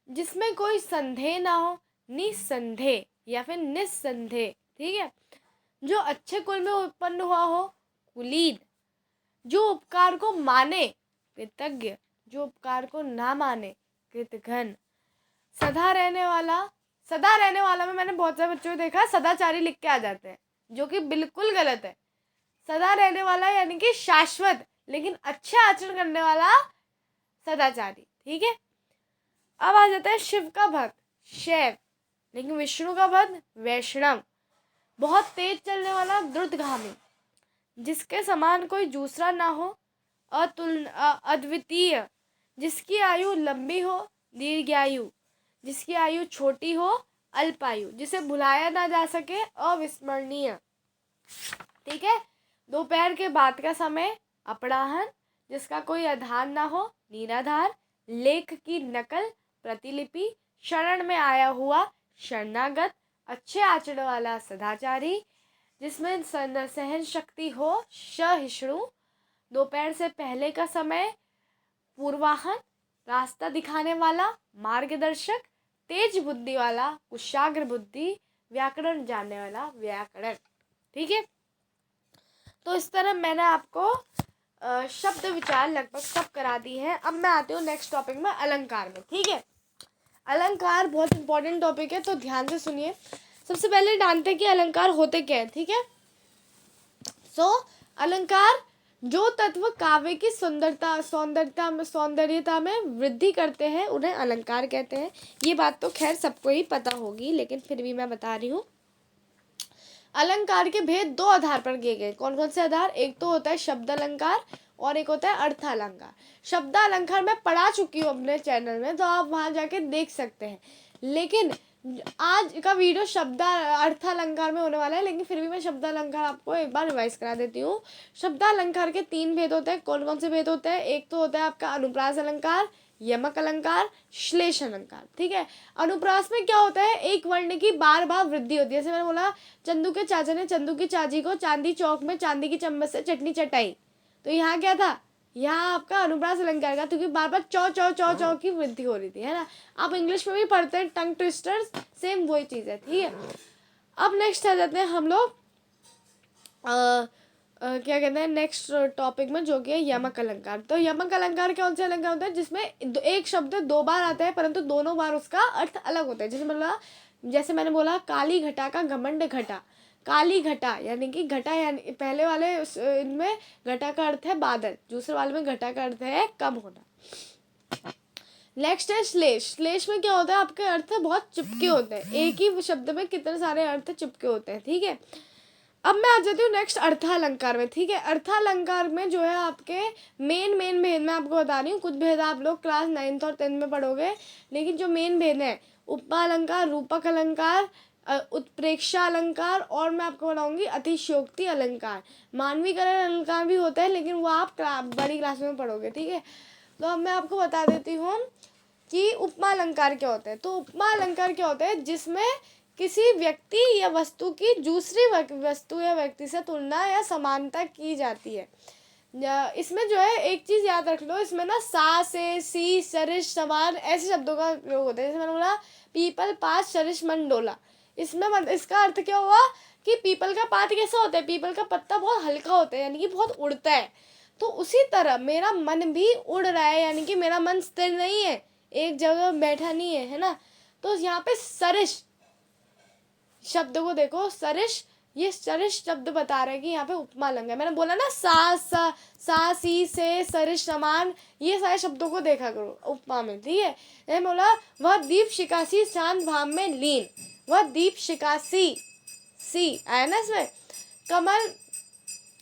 जिसमें कोई संदेह ना हो, निसंदेह या फिर निस्संदेह। ठीक है। जो अच्छे कुल में उत्पन्न हुआ हो, कुलीन। जो उपकार को माने, कृतज्ञ। जो उपकार को ना माने, कृतघ्न। सदा रहने वाला। सदा रहने वाला में मैंने बहुत सारे बच्चों को देखा सदाचारी लिख के आ जाते हैं, जो कि बिल्कुल गलत है। सदा रहने वाला यानी कि शाश्वत, लेकिन अच्छे आचरण करने वाला सदाचारी। ठीक है। अब आ जाता है शिव का भक्त, शैव, लेकिन विष्णु का भक्त, वैष्णव। बहुत तेज चलने वाला, द्रुतगामी। जिसके समान कोई दूसरा ना हो, अद्वितीय। जिसकी आयु लंबी हो, दीर्घायु। जिसकी आयु छोटी हो, अल्पायु। जिसे भुलाया ना जा सके, अविस्मरणीय। ठीक है। दोपहर के बाद का समय, अपराह्न। जिसका कोई आधार ना हो, निराधार। लेख की नकल, प्रतिलिपि। शरण में आया हुआ, शरणागत। अच्छे आचरण वाला, सदाचारी। जिसमें सहन शक्ति हो, सहिष्णु। दोपहर से पहले का समय, पूर्वाहन, रास्ता दिखाने वाला, मार्गदर्शक, तेज बुद्धि वाला, कुशाग्र बुद्धि, व्याकरण जानने वाला, व्याकरण। ठीक है, तो इस तरह मैंने आपको शब्द विचार लगभग सब करा दी है। अब मैं आती हूँ नेक्स्ट टॉपिक में, अलंकार में। ठीक है, अलंकार बहुत इंपॉर्टेंट टॉपिक है, तो ध्यान से सुनिए। सबसे पहले जानते हैं कि अलंकार होते क्या है। ठीक है, अलंकार जो तत्व काव्य की सौंदर्यता में वृद्धि करते हैं उन्हें अलंकार कहते हैं। ये बात तो खैर सबको ही पता होगी, लेकिन फिर भी मैं बता रही हूँ। अलंकार के भेद दो आधार पर किए गए। कौन कौन से आधार? एक तो होता है शब्द अलंकार और एक होता है अर्थ अलंकार। शब्द अलंकार मैं पढ़ा चुकी हूँ अपने चैनल में, तो आप वहां जाके देख सकते हैं। लेकिन आज का वीडियो शब्द अर्थ अलंकार में होने वाला है, लेकिन फिर भी मैं शब्द अलंकार आपको एक बार रिवाइज करा देती हूँ। शब्द अलंकार के 3 भेद होते हैं। कौन कौन से भेद होते हैं? एक तो होता है आपका अनुप्रास अलंकार, यमक अलंकार, श्लेष अलंकार। ठीक है, अनुप्रास में क्या होता है? एक वर्ण की बार बार वृद्धि होती है। जैसे मैंने बोला, चंदू के चाचा ने चंदू की चाची को चांदी चौक में चांदी की चम्मच से चटनी चटाई, तो यहाँ क्या था? यहाँ आपका अनुप्रास अलंकार का, क्योंकि बार बार चौ चौ चौ चौ की वृद्धि हो रही थी, है ना। आप इंग्लिश में भी पढ़ते हैं टंग ट्विस्टर्स, सेम वही चीज है। ठीक है, अब नेक्स्ट आ जाते हैं हम लोग क्या कहते हैं नेक्स्ट टॉपिक में, जो कि है यमक अलंकार। तो यमक अलंकार कौन से अलंकार होता है? जिसमें एक शब्द 2 बार आता है, परंतु दोनों बार उसका अर्थ अलग होता है। जैसे मैंने बोला काली घटा का घमंड घटा। काली घटा यानी कि घटा, यानी पहले वाले इनमें घटा का अर्थ है बादल, दूसरे वाले में घटा का अर्थ है कम होना। नेक्स्ट है श्लेष। श्लेष में क्या होता है? आपके अर्थ बहुत चिपके होते हैं, एक ही शब्द में कितने सारे अर्थ चिपके होते हैं। ठीक है, अब मैं आ जाती हूँ नेक्स्ट अर्थालंकार में। ठीक है, अर्थालंकार में जो है आपके मेन भेद मैं आपको बता रही हूँ। कुछ भेद आप लोग क्लास 9th और 10th में पढ़ोगे, लेकिन जो मेन भेद है उपमा अलंकार, रूपक अलंकार, उत्प्रेक्षा अलंकार, और मैं आपको बताऊंगी अतिशयोक्ति अलंकार। मानवीकरण अलंकार भी होता है, लेकिन वो आप बड़ी क्लास में पढ़ोगे। ठीक है, तो अब मैं आपको बता देती हूँ कि उपमा अलंकार क्या होता है। तो उपमा अलंकार क्या होता है? जिसमें किसी व्यक्ति या वस्तु की दूसरी वस्तु या व्यक्ति से तुलना या समानता की जाती है। इसमें जो है एक चीज याद रख लो, इसमें ना सा से, सी, सरिश, समान ऐसे शब्दों का प्रयोग होता है। जैसे मैंने बोला पीपल, पात, सरिश, मन, डोला। इसमें इसका अर्थ क्या हुआ कि पीपल का पात कैसा होता है? पीपल का पत्ता बहुत हल्का होता है, यानी कि बहुत उड़ता है। तो उसी तरह मेरा मन भी उड़ रहा है, यानी कि मेरा मन स्थिर नहीं है, एक जगह बैठा नहीं है, है ना। तो यहाँ पे सरिश शब्द को देखो, सरिश, ये सरिश शब्द बता रहा है कि यहाँ पे उपमा अलंकार। मैंने बोला ना सा सी से, सरिश, समान, ये सारे शब्दों को देखा करो उपमा में। ठीक है, मैंने बोला वह दीप शिकासी शांत भाव में लीन। वह दीप शिकासी, सी आया ना इसमें, कमल,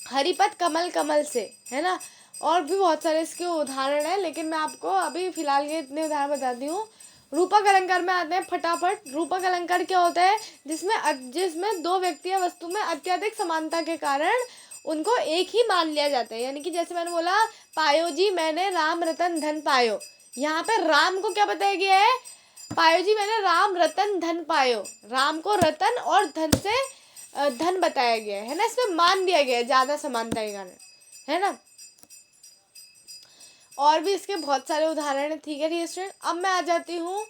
हरिपत कमल, कमल से, है ना। और भी बहुत सारे इसके उदाहरण हैं, लेकिन मैं आपको अभी फिलहाल के इतने उदाहरण बताती हूँ। रूपक अलंकार में आते हैं फटाफट। रूपक अलंकार क्या होता है? जिसमें 2 व्यक्ति या वस्तु में अत्यधिक समानता के कारण उनको एक ही मान लिया जाता है। यानी कि जैसे मैंने बोला पायो जी मैंने राम रतन धन पायो, यहाँ पे राम को क्या बताया गया है? पायो जी मैंने राम रतन धन पायो। राम को रतन और धन से धन बताया गया है ना, इसमें मान दिया गया है ज्यादा समानता के कारण, है ना। और भी इसके बहुत सारे उदाहरण हैं। ठीक है स्टूडेंट, अब मैं आ जाती हूँ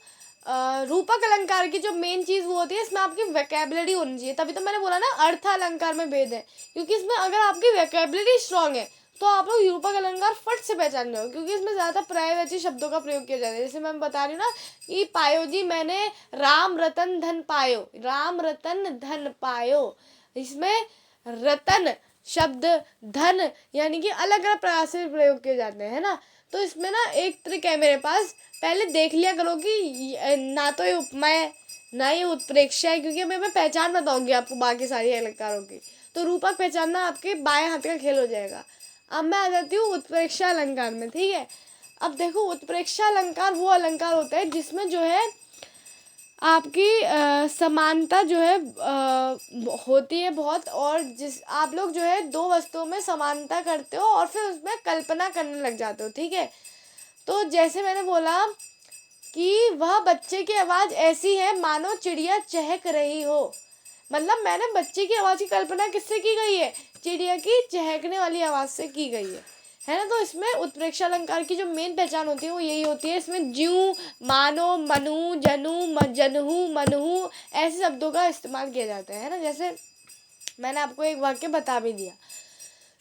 रूपक अलंकार की जो मेन चीज वो होती है, इसमें आपकी वोकैबुलरी होनी चाहिए। तभी तो मैंने बोला ना अर्थ अलंकार में भेद है, क्योंकि इसमें अगर आपकी वोकैबुलरी स्ट्रांग है तो आप लोग रूपक अलंकार फट से पहचान जाओगे, क्योंकि इसमें ज्यादा पर्यायवाची शब्दों का प्रयोग किया जाता है। जैसे मैं बता रही हूँ ना कि पायो जी मैंने राम रतन धन पायो, राम रतन धन पायो, इसमें रतन शब्द, धन, यानी कि अलग अलग प्रकार से प्रयोग किए जाते हैं, है ना। तो इसमें ना एक ट्रिक है मेरे पास, पहले देख लिया करो कि ना तो ये उपमा है ना ये उत्प्रेक्षा है, क्योंकि मैं पहचान बताऊंगी आपको बाकी सारी अलंकारों की। तो रूपक पहचानना आपके बाएं हाथ का खेल हो जाएगा। अब मैं आ जाती हूँ उत्प्रेक्षा अलंकार में। ठीक है, अब देखो उत्प्रेक्षा अलंकार वो अलंकार होता है जिसमें जो है आपकी समानता जो है होती है बहुत, और जिस आप लोग जो है 2 वस्तुओं में समानता करते हो और फिर उसमें कल्पना करने लग जाते हो। ठीक है, तो जैसे मैंने बोला कि वह बच्चे की आवाज़ ऐसी है मानो चिड़िया चहक रही हो, मतलब मैंने बच्चे की आवाज़ की कल्पना किससे की गई है? चिड़िया की चहकने वाली आवाज़ से की गई है। है ना। तो इसमें उत्प्रेक्षा अलंकार की जो मेन पहचान होती है वो यही होती है, इसमें ज्यों, मानो, मनु, जनु, जनहु, मनहु ऐसे शब्दों का इस्तेमाल किया जाता है ना। जैसे मैंने आपको एक वाक्य बता भी दिया।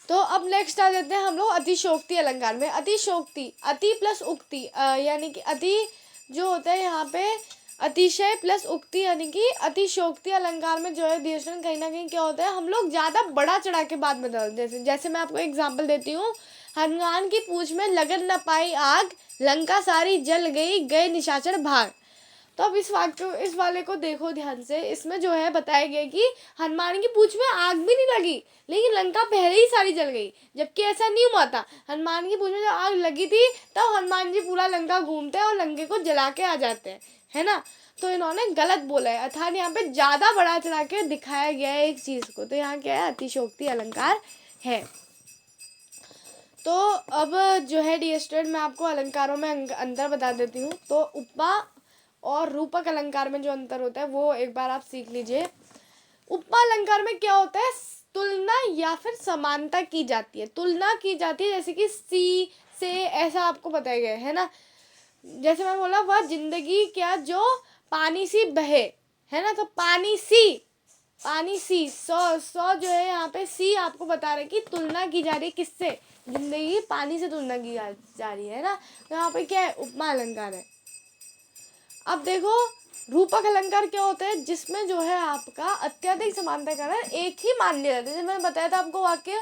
तो अब नेक्स्ट आ जाते हैं हम लोग अतिशोक्ति अलंकार में। अतिशोक्ति, अति प्लस उक्ति, यानी कि अति जो होता है यहाँ पे अतिशय प्लस उक्ति, यानी कि अतिशोक्ति अलंकार में जो है डियर स्टूडेंट कहीं ना कहीं क्या होता है, हम लोग ज़्यादा बड़ा चढ़ा के बात बदलते हैं। जैसे मैं आपको एग्जाम्पल देती हूँ, हनुमान की पूंछ में लगन न पाई आग, लंका सारी जल गई, गए निशाचर भाग। तो अब इस वाले को देखो ध्यान से। इसमें जो है बताया गया कि हनुमान की पूंछ में आग भी नहीं लगी, लेकिन लंका पहले ही सारी जल गई, जबकि ऐसा नहीं हुआ था। हनुमान की पूंछ में जब आग लगी थी तब हनुमान जी पूरा लंका घूमते हैं और लंके को जला के आ जाते हैं, है ना। तो इन्होंने गलत बोला है, अर्थात यहाँ पे ज्यादा बड़ा चढ़ा के दिखाया गया है एक चीज को। तो यहाँ क्या है, अतिशोक्ति अलंकार है। तो अब जो है डियर स्टूडेंट मैं आपको अलंकारों में अंतर बता देती हूँ। तो उपमा और रूपक अलंकार में जो अंतर होता है वो एक बार आप सीख लीजिए। उपमा अलंकार में क्या होता है, तुलना या फिर समानता की जाती है। तुलना की जाती है, जैसे कि सी से, ऐसा आपको बताया गया है ना। जैसे मैं बोला वह जिंदगी क्या जो पानी सी बहे, है ना। तो पानी सी सौ जो है यहाँ पे सी आपको बता रहे कि तुलना की जा रही है किससे, जिंदगी पानी से तुलना की जा रही है ना। तो यहाँ पे क्या है, उपमा अलंकार है। अब देखो रूपक अलंकार क्या होता है, जिसमें जो है आपका अत्यधिक समानता के कारण एक ही मान लिया जाता है। जैसे मैंने बताया था आपको वाक्य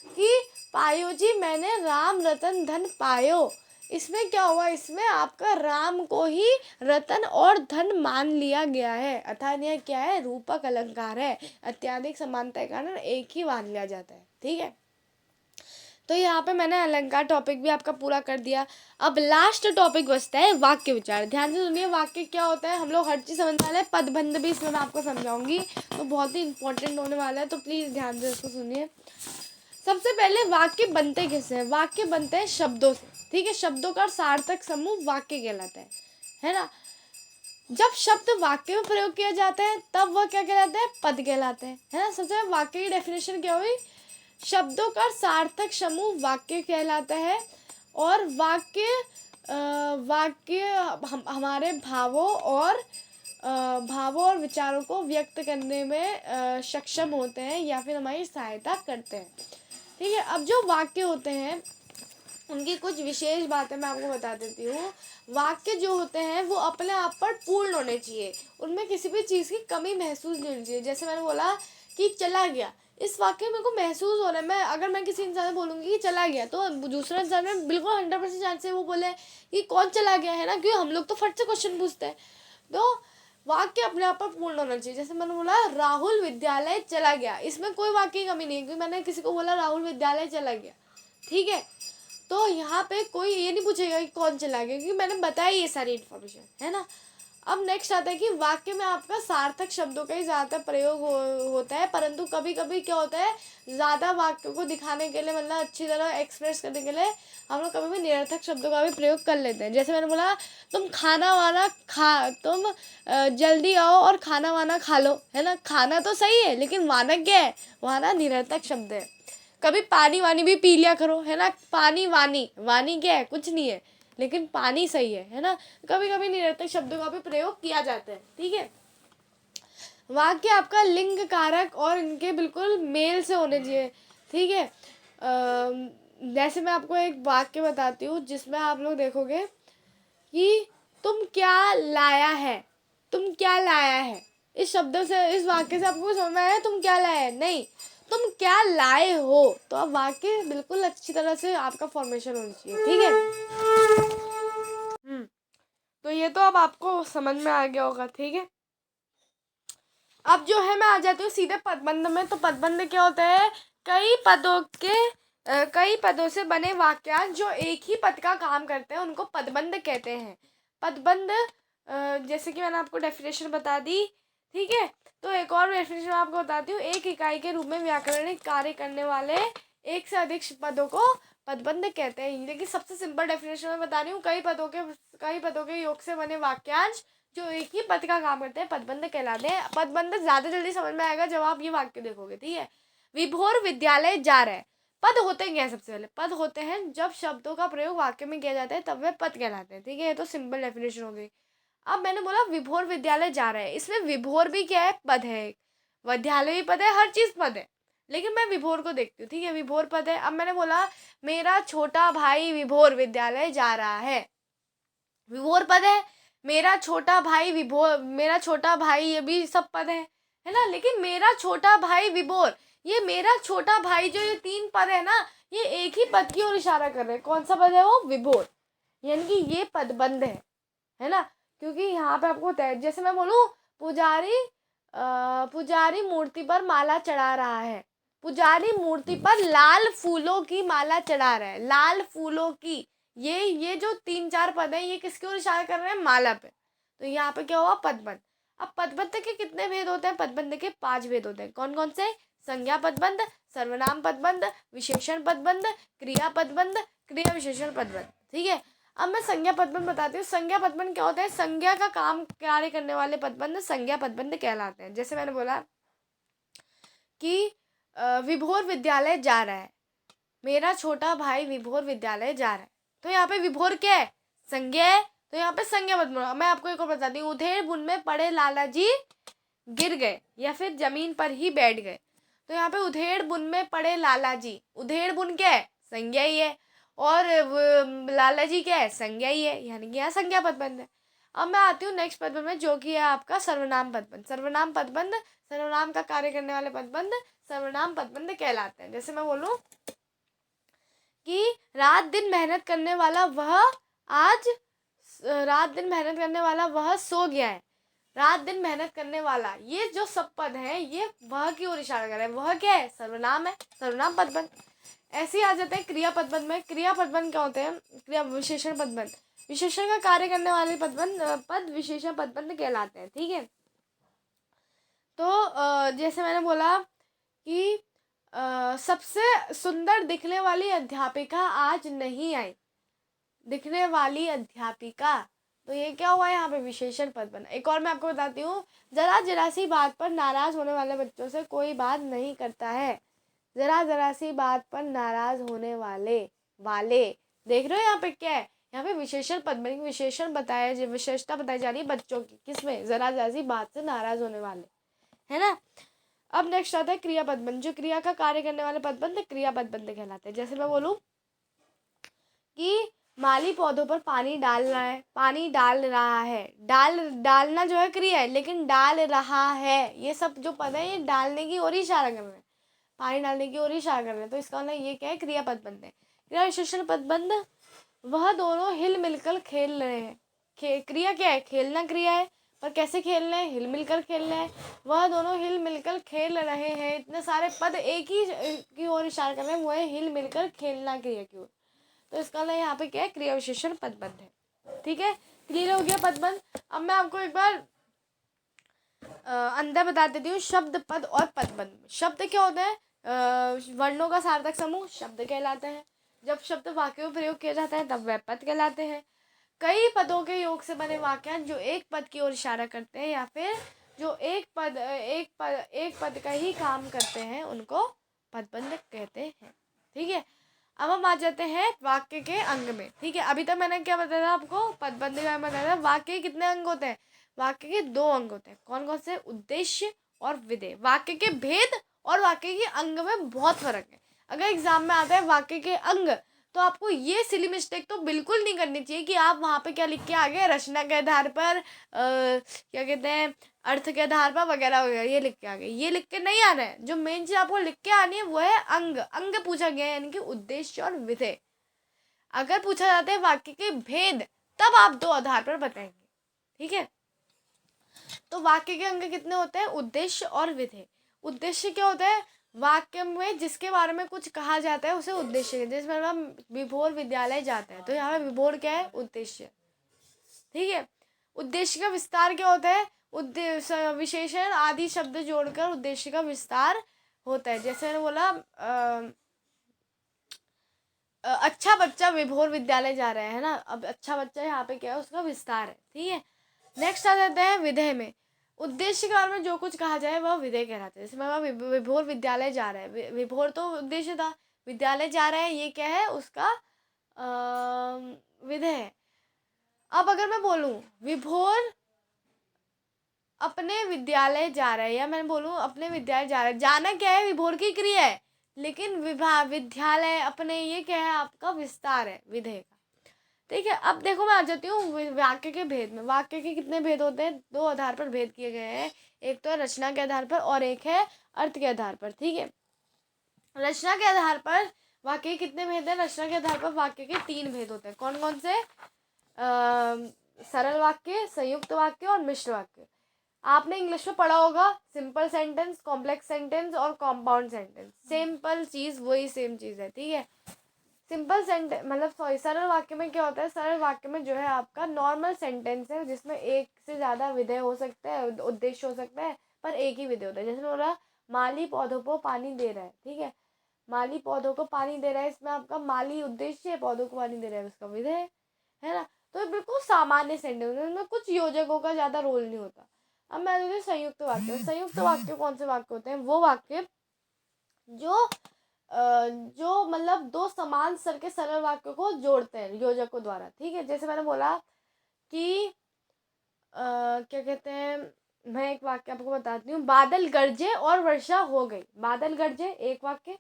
कि पायो जी मैंने राम रतन धन पायो, इसमें क्या हुआ, इसमें आपका राम को ही रतन और धन मान लिया गया है, अर्थात यह क्या है, रूपक अलंकार है। अत्यधिक समानता के कारण एक ही मान लिया जाता है, ठीक है। तो यहाँ पे मैंने अलंकार टॉपिक भी आपका पूरा कर दिया। अब लास्ट टॉपिक बचता है वाक्य विचार। ध्यान से सुनिए, वाक्य क्या होता है, हम लोग हर चीज़ समझने वाले हैं। पदबंध भी इसमें मैं आपको समझाऊंगी, तो बहुत ही इंपॉर्टेंट होने वाला है, तो प्लीज़ ध्यान से इसको सुनिए। सबसे पहले वाक्य बनते कैसे हैं, वाक्य बनते हैं शब्दों से, ठीक है। शब्दों का सार्थक समूह वाक्य कहलाता है ना। जब शब्द वाक्य में प्रयोग किया जाता है तब वह क्या कहलाता है, पद कहलाते हैं, है ना। सबसे वाक्य की डेफिनेशन क्या हुई, शब्दों का सार्थक समूह वाक्य कहलाता है। और वाक्य हमारे भावों और विचारों को व्यक्त करने में सक्षम होते हैं या फिर हमारी सहायता करते हैं, ठीक है। अब जो वाक्य होते हैं उनकी कुछ विशेष बातें मैं आपको बता देती हूँ। वाक्य जो होते हैं वो अपने आप पर पूर्ण होने चाहिए, उनमें किसी भी चीज़ की कमी महसूस नहीं होनी चाहिए। जैसे मैंने बोला कि चला गया, इस वाक्य में मेरे को महसूस हो रहा है, मैं अगर मैं किसी इंसान से बोलूँगी कि चला गया, तो दूसरा इंसान में बिल्कुल 100% चांस है वो बोले कि कौन चला गया, है ना, क्योंकि हम लोग तो फट से क्वेश्चन पूछते हैं। तो वाक्य अपने आप पर पूर्ण होना चाहिए। जैसे मैंने बोला राहुल विद्यालय चला गया, इसमें कोई वाक्य की कमी नहीं है, क्योंकि मैंने किसी को बोला राहुल विद्यालय चला गया, ठीक है। तो यहाँ पे कोई ये नहीं पूछेगा कि कौन चला गया, क्योंकि मैंने बताया ये सारी इन्फॉर्मेशन, है ना। अब नेक्स्ट आता है कि वाक्य में आपका सार्थक शब्दों का ही ज़्यादातर प्रयोग होता है, परंतु कभी कभी क्या होता है, ज़्यादा वाक्य को दिखाने के लिए, मतलब अच्छी तरह एक्सप्रेस करने के लिए हम लोग कभी भी निरर्थक शब्दों का भी प्रयोग कर लेते हैं। जैसे मैंने बोला तुम जल्दी आओ और खाना वाना खा लो, है ना। खाना तो सही है, लेकिन वाना क्या है, वाना निरर्थक शब्द है। कभी पानी वानी भी पी लिया करो, है ना। पानी वानी क्या है, कुछ नहीं है, लेकिन पानी सही है ना। कभी कभी निरर्थक शब्दों का भी प्रयोग किया जाता है, ठीक है। वाक्य आपका लिंग कारक और इनके बिल्कुल मेल से होने चाहिए, ठीक है। जैसे मैं आपको एक वाक्य बताती हूँ जिसमें आप लोग देखोगे कि तुम क्या लाया है, इस शब्दों से, इस वाक्य से आपको समझ में आया तुम क्या लाया है, नहीं, तुम क्या लाए हो। तो अब वाक्य बिल्कुल अच्छी तरह से आपका फॉर्मेशन होनी चाहिए, ठीक है। तो ये तो अब आपको समझ में आ गया होगा, ठीक है। अब जो है मैं आ जाती हूँ सीधे पदबंध में। तो पदबंध क्या होता है, कई पदों से बने वाक्यांश जो एक ही पद का काम करते हैं उनको पदबंध कहते हैं। पदबंध जैसे कि मैंने आपको डेफिनेशन बता दी, ठीक है। तो एक और डेफिनेशन आपको बताती हूँ, एक इकाई के रूप में व्याकरणिक कार्य करने वाले एक से अधिक पदों को पदबंध कहते हैं। लेकिन सबसे सिंपल डेफिनेशन मैं बता रही हूँ, कई पदों के योग से बने वाक्यांश जो एक ही पद का काम करते हैं पदबंध कहलाते हैं। पदबंध ज्यादा जल्दी समझ में आएगा जब आप ये वाक्य देखोगे, ठीक है। विभोर विद्यालय जा रहा है, पद होते क्या हैं? सबसे पहले पद होते हैं जब शब्दों का प्रयोग वाक्य में किया जाता है, तब वे पद कहलाते हैं। ठीक है, ये तो सिंपल डेफिनेशन हो गई। अब मैंने बोला विभोर विद्यालय जा रहा है, इसमें विभोर भी क्या है? पद है। विद्यालय भी पद है, हर चीज पद है, लेकिन मैं विभोर को देखती हूँ। ठीक है, विभोर पद है। अब मैंने बोला मेरा छोटा भाई विभोर विद्यालय जा रहा है, विभोर पद है। मेरा छोटा भाई विभोर, मेरा छोटा भाई, ये भी सब पद है ना। लेकिन मेरा छोटा भाई विभोर, ये मेरा छोटा भाई, जो ये तीन पद है ना, ये एक ही पद की ओर इशारा कर रहे हैं। कौन सा पद है वो? विभोर। यानी कि ये पदबंध है ना। क्योंकि यहाँ पे आपको होता है, जैसे मैं बोलूँ पुजारी पुजारी मूर्ति पर माला चढ़ा रहा है, पुजारी मूर्ति पर लाल फूलों की माला चढ़ा रहा है, लाल फूलों की। ये जो तीन चार पद हैं, ये किसकी ओर इशारा कर रहे हैं? माला पे। तो यहाँ पे क्या हुआ? पदबंध। अब पदबंध के कितने भेद होते हैं? पदबंध के 5 भेद होते हैं। कौन कौन से? संज्ञा पदबंध, सर्वनाम पदबंध, विशेषण पदबंध, क्रिया पदबंध, क्रिया विशेषण पदबंध। ठीक है, अब मैं संज्ञा पदबंध बताती हूँ। संज्ञा पदबंध क्या होता है? संज्ञा का काम कार्य करने वाले पदबंध संज्ञा पदबंध कहलाते हैं। जैसे मैंने बोला कि विभोर विद्यालय जा रहा है, मेरा छोटा भाई विभोर विद्यालय जा रहा है, तो यहाँ पे विभोर क्या है? संज्ञा है, तो यहाँ पे संज्ञा पदबंध। मैं आपको एक और बताती हूँ, उधेड़ बुन में पड़े लाला जी गिर गए या फिर जमीन पर ही बैठ गए। तो यहाँ पे उधेड़ बुन में पड़े लाला जी, उधेड़ बुन क्या है? संज्ञा ही है, और लाला जी क्या है? संज्ञा ही है, यानी कि यहाँ संज्ञा पदबंध है। अब मैं आती हूँ नेक्स्ट पदबंध में, जो कि है आपका सर्वनाम पदबंध। सर्वनाम पदबंध, सर्वनाम का कार्य करने वाले पदबंध सर्वनाम पदबंध कहलाते हैं। जैसे मैं बोलूँ कि रात दिन मेहनत करने वाला वह आज, रात दिन मेहनत करने वाला वह सो गया है। रात दिन मेहनत करने वाला, ये जो सब पद हैं, ये वह की ओर इशारा कर रहे हैं। वह क्या है? सर्वनाम है, सर्वनाम पदबंध। ऐसे ही आ जाते हैं क्रिया पदबंध में। क्रिया पदबंध क्या होते हैं? क्रिया विशेषण पदबंध, विशेषण का कार्य करने वाले पदबंध पद विशेषण पदबंध कहलाते हैं। ठीक है, तो जैसे मैंने बोला कि सबसे सुंदर दिखने वाली अध्यापिका आज नहीं आई, दिखने वाली अध्यापिका, तो ये क्या हुआ? यहाँ पे विशेषण पद बना। एक और मैं आपको बताती हूँ, जरा जरा सी बात पर नाराज होने वाले बच्चों से कोई बात नहीं करता है। जरा जरा सी बात पर नाराज होने वाले वाले, देख रहे हो यहाँ पे क्या है? यहाँ पे विशेषण पद बनी, विशेषण बताया, विशेषता बताई जा रही है बच्चों की। किसमें? जरा जरा सी बात से नाराज होने वाले, है ना। अब नेक्स्ट आता है क्रिया पदबंध। जो क्रिया का कार्य करने वाले पदबंध क्रिया पदबंध कहलाते हैं। जैसे मैं बोलूँ कि माली पौधों पर पानी डाल रहा है, पानी डाल रहा है, डालना जो है क्रिया है, लेकिन डाल रहा है, ये सब जो पद है ये डालने की ओर ही इशारा कर रहे हैं, पानी डालने की ओर ही इशारा कर रहे हैं। तो इसका मतलब ये क्या है? क्रिया पदबंध है। क्रिया विशेषण पदबंध, वह दोनों हिल मिलकर खेल रहे हैं। क्रिया क्या है? खेलना क्रिया है, पर कैसे खेलना है? हिल मिलकर खेलना है। वह दोनों हिल मिलकर खेल रहे हैं, इतने सारे पद एक ही की ओर इशारा कर रहे हैं, वो है हिल मिलकर खेलना क्रिया की ओर। तो इसका मतलब यहाँ पे क्या है? क्रिया विशेषण पदबंध है। ठीक है, क्लियर हो गया पदबंध। अब मैं आपको एक बार अंदर बता देती हूँ शब्द पद और पदबंध। शब्द क्या होता है? वर्णों का सार्थक समूह शब्द कहलाते हैं। जब शब्द वाक्य में प्रयोग किया जाता है तब वह पद कहलाते हैं। कई पदों के योग से बने वाक्यांश जो एक पद की ओर इशारा करते हैं या फिर जो एक पद का ही काम करते हैं, उनको पदबंध कहते हैं। ठीक है, अब हम आ जाते हैं वाक्य के अंग में। ठीक है, अभी तक मैंने क्या बताया था आपको? पदबंध का बताया था। वाक्य के कितने अंग होते हैं? वाक्य के 2 अंग होते हैं। कौन कौन से? उद्देश्य और विधेय। वाक्य के भेद और वाक्य के अंग में बहुत फर्क है। अगर एग्जाम में आता है वाक्य के अंग, तो आपको ये सिली मिस्टेक तो बिल्कुल नहीं करनी चाहिए कि आप वहाँ पे क्या लिख के आ गए, रचना के आधार पर क्या कहते हैं, अर्थ के आधार पर वगैरह वगैरह, ये लिख के आ गए। ये लिख के नहीं आना है। जो मेन चीज आपको लिख के आनी है वो है अंग। अंग पूछा गया है, यानी कि उद्देश्य और विधेय। अगर पूछा जाता है वाक्य के भेद, तब आप 2 आधार पर बताएंगे। ठीक है, तो वाक्य के अंग कितने होते हैं? उद्देश्य और विधेय। उद्देश्य क्या होता है? वाक्य में जिसके बारे में कुछ कहा जाता है उसे उद्देश्य कहते हैं। जैसे हम विभोर विद्यालय जाते हैं, तो यहाँ पे विभोर क्या है? उद्देश्य। ठीक है, उद्देश्य का विस्तार क्या होता है? उद्देश्य विशेषण आदि शब्द जोड़कर उद्देश्य का विस्तार होता है। जैसे मैंने बोला अच्छा बच्चा विभोर विद्यालय जा रहा है ना। अब अच्छा बच्चा यहाँ पे क्या है? उसका विस्तार है। ठीक है, नेक्स्ट आ जाता है विधेय में। उद्देश्य के बारे में जो कुछ कहा जाए वह विधेय कहलाता है। जैसे मैं विभोर विद्यालय जा रहा है, विभोर तो उद्देश्य था, विद्यालय जा रहा है, ये क्या है, उसका विधेय है। अब अगर मैं बोलूं विभोर अपने विद्यालय जा रहा है, या मैं बोलूं अपने विद्यालय जा रहा है, जाना क्या है, विभोर की क्रिया है, लेकिन विद्यालय अपने, ये क्या है, आपका विस्तार है विधेय का। ठीक है, अब देखो मैं आ जाती हूँ वाक्य के भेद में। वाक्य के कितने भेद होते हैं, दो आधार पर भेद किए गए हैं, एक तो है रचना के आधार पर और एक है अर्थ के आधार पर। ठीक है, रचना के आधार पर वाक्य के कितने भेद हैं, रचना के आधार पर वाक्य के 3 भेद होते हैं। कौन कौन से, सरल वाक्य, संयुक्त वाक्य और मिश्र वाक्य। आपने इंग्लिश में पढ़ा होगा सिंपल सेंटेंस, कॉम्प्लेक्स सेंटेंस और कॉम्पाउंड सेंटेंस। सिंपल चीज़ वही सेम चीज़ है। ठीक है, सिंपल सेंटेंस मतलब सॉरी सरल वाक्य में क्या होता है, सरल वाक्य में जो है आपका नॉर्मल सेंटेंस है जिसमें एक से ज़्यादा विधेय हो सकता है, उद्देश्य हो सकता है, पर एक ही विधेय होता है। जैसे बोला माली पौधों को पानी दे रहा है। ठीक है, माली पौधों को पानी दे रहा है, इसमें आपका माली उद्देश्य है, पौधों को पानी दे रहा है उसका विधेय है ना। तो बिल्कुल सामान्य सेंटेंस है, इसमें कुछ योजकों का ज़्यादा रोल नहीं होता। अब मैं देखती हूँ संयुक्त वाक्य। संयुक्त वाक्य कौन से वाक्य होते हैं, वो वाक्य जो जो मतलब दो समान स्तर के सरल वाक्यों को जोड़ते हैं योजकों द्वारा। ठीक है, जैसे मैंने बोला कि क्या कहते हैं, मैं एक वाक्य आपको बताती हूँ, बादल गरजे और वर्षा हो गई। बादल गरजे एक वाक्य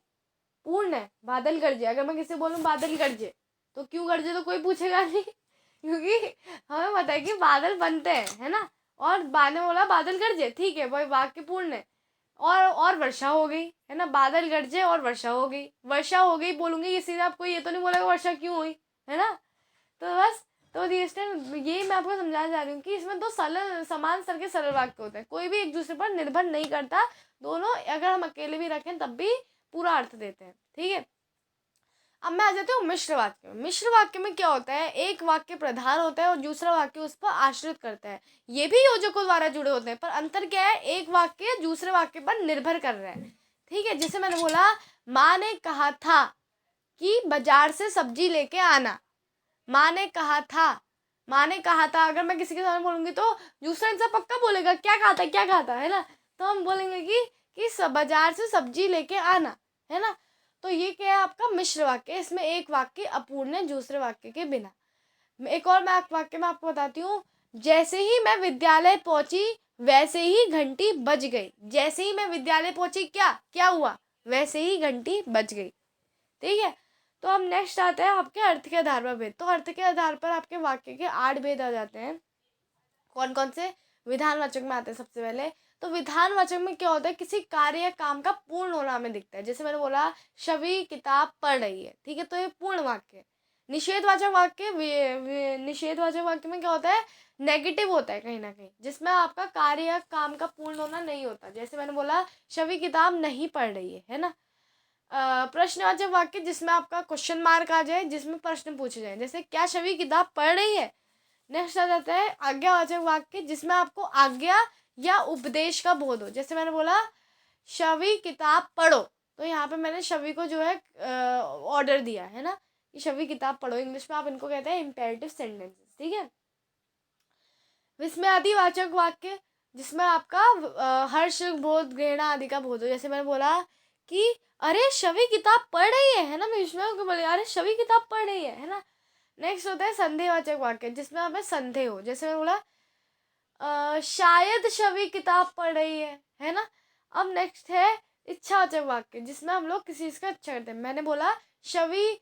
पूर्ण है, बादल गरजे। अगर मैं किसी बोलूँ बादल गरजे, तो क्यों गरजे तो कोई पूछेगा नहीं क्योंकि हमें पता है कि बादल बनते हैं, है ना। और बाद में बोला बादल गरजे, ठीक है, वही वाक्य पूर्ण है। और वर्षा हो गई, है ना, बादल गरजे और वर्षा हो गई। वर्षा हो गई बोलूँगी, किसी ने आपको ये तो नहीं बोला वर्षा क्यों हुई, है ना। तो बस, तो ये मैं आपको समझाना चाह रही हूँ कि इसमें दो सरल समान स्तर के सरल वाक्य होते हैं, कोई भी एक दूसरे पर निर्भर नहीं करता, दोनों अगर हम अकेले भी रखें तब भी पूरा अर्थ देते हैं। ठीक है, अब मैं आ जाती हूँ मिश्र वाक्य में। मिश्र वाक्य में क्या होता है, एक वाक्य प्रधान होता है और दूसरा वाक्य उस पर आश्रित करता है। ये भी योजकों द्वारा जुड़े होते हैं, पर अंतर क्या है, एक वाक्य दूसरे वाक्य पर निर्भर कर रहा है। ठीक है, जैसे मैंने बोला माँ ने कहा था कि बाजार से सब्जी लेके आना। माँ ने कहा था, माँ ने कहा था, अगर मैं किसी के सामने बोलूँगी तो दूसरा इंसान पक्का बोलेगा क्या कहा था, क्या कहा था, है ना। तो हम बोलेंगे कि बाजार से सब्जी लेके आना, है ना। तो ये क्या है आपका मिश्र वाक्य, इसमें एक वाक्य अपूर्ण है दूसरे वाक्य के बिना। एक और मैं वाक्य में आपको बताती हूँ, जैसे ही मैं विद्यालय पहुंची वैसे ही घंटी बज गई। जैसे ही मैं विद्यालय पहुंची क्या क्या हुआ, वैसे ही घंटी बज गई। ठीक है, तो अब नेक्स्ट आता है आपके अर्थ के आधार पर भेद। तो अर्थ के आधार पर आपके वाक्य के 8 भेद आ जाते हैं। कौन कौन से, विधानवाचक में आते हैं सबसे पहले। तो विधानवाचक में क्या होता है, किसी कार्य या काम का पूर्ण होना हमें दिखता है। जैसे मैंने बोला छवि किताब पढ़ रही है, ठीक है, तो ये पूर्ण वाक्य है। निषेधवाचक वाक्य, निषेधवाचक वाक्य में क्या होता है, नेगेटिव होता है कहीं ना कहीं, जिसमें आपका कार्य या काम का पूर्ण होना नहीं होता। जैसे मैंने बोला छवि किताब नहीं पढ़ रही है ना। प्रश्नवाचक वाक्य जिसमें आपका क्वेश्चन मार्क आ जाए, जिसमें प्रश्न पूछे जाए, जैसे क्या छवि किताब पढ़ रही है। नेक्स्ट आ जाता है आज्ञावाचक वाक्य, जिसमें आपको आज्ञा या उपदेश का बोध हो। जैसे मैंने बोला छवि किताब पढ़ो, तो यहाँ पे मैंने छवि को जो है ऑर्डर दिया है ना कि छवि किताब पढ़ो। इंग्लिश में आप इनको कहते हैं इम्पेरेटिव सेंटेंसेस। ठीक है, विस्मयादिवाचक वाक्य, जिसमें आपका हर्ष बोध घृणा आदि का बोध हो। जैसे मैंने बोला कि अरे छवि किताब पढ़ रही है ना, मैं विस्मय को बोले अरे छवि किताब पढ़ रही है ना। नेक्स्ट होता है संदेहवाचक वाक्य, जिसमें हमें संदेह हो। जैसे मैंने बोला शायद छवि किताब पढ़ रही है ना। अब नेक्स्ट है इच्छावाचक वाक्य, जिसमें हम लोग किसी चीज़ का इच्छा करते हैं। मैंने बोला छवि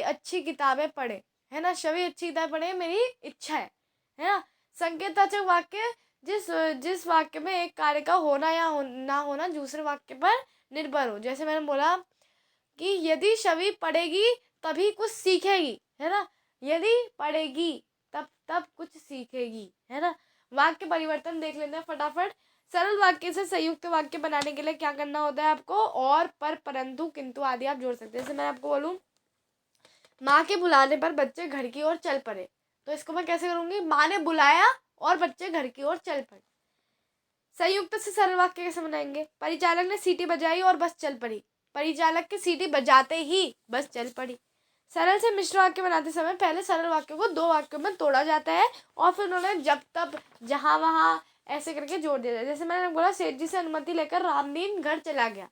अच्छी किताबें पढ़े, है ना, छवि अच्छी किताबें पढ़े मेरी इच्छा है ना। संकेतवाचक वाक्य, जिस जिस वाक्य में एक कार्य का होना या ना होना दूसरे वाक्य पर निर्भर हो। जैसे मैंने बोला कि यदि छवि पढ़ेगी तभी कुछ सीखेगी, है ना, यदि पढ़ेगी तब कुछ सीखेगी, है ना। वाक्य परिवर्तन देख लेते हैं फटाफट। सरल वाक्य से संयुक्त वाक्य बनाने के लिए क्या करना होता है आपको, और पर परंतु किंतु आदि आप जोड़ सकते हैं। जैसे मैं आपको बोलूँ माँ के बुलाने पर बच्चे घर की ओर चल पड़े, तो इसको मैं कैसे करूँगी, माँ ने बुलाया और बच्चे घर की ओर चल पड़े। संयुक्त से सरल वाक्य कैसे बनाएंगे, परिचालक ने सीटी बजाई और बस चल पड़ी। परिचालक की सीटी बजाते ही बस चल पड़ी। सरल से मिश्र वाक्य बनाते समय पहले सरल वाक्यों को 2 वाक्यों में तोड़ा जाता है और फिर उन्हें जब तब जहाँ वहाँ ऐसे करके जोड़ दिया जाए। जैसे मैंने बोला सेठ जी से अनुमति लेकर रामदीन घर चला गया।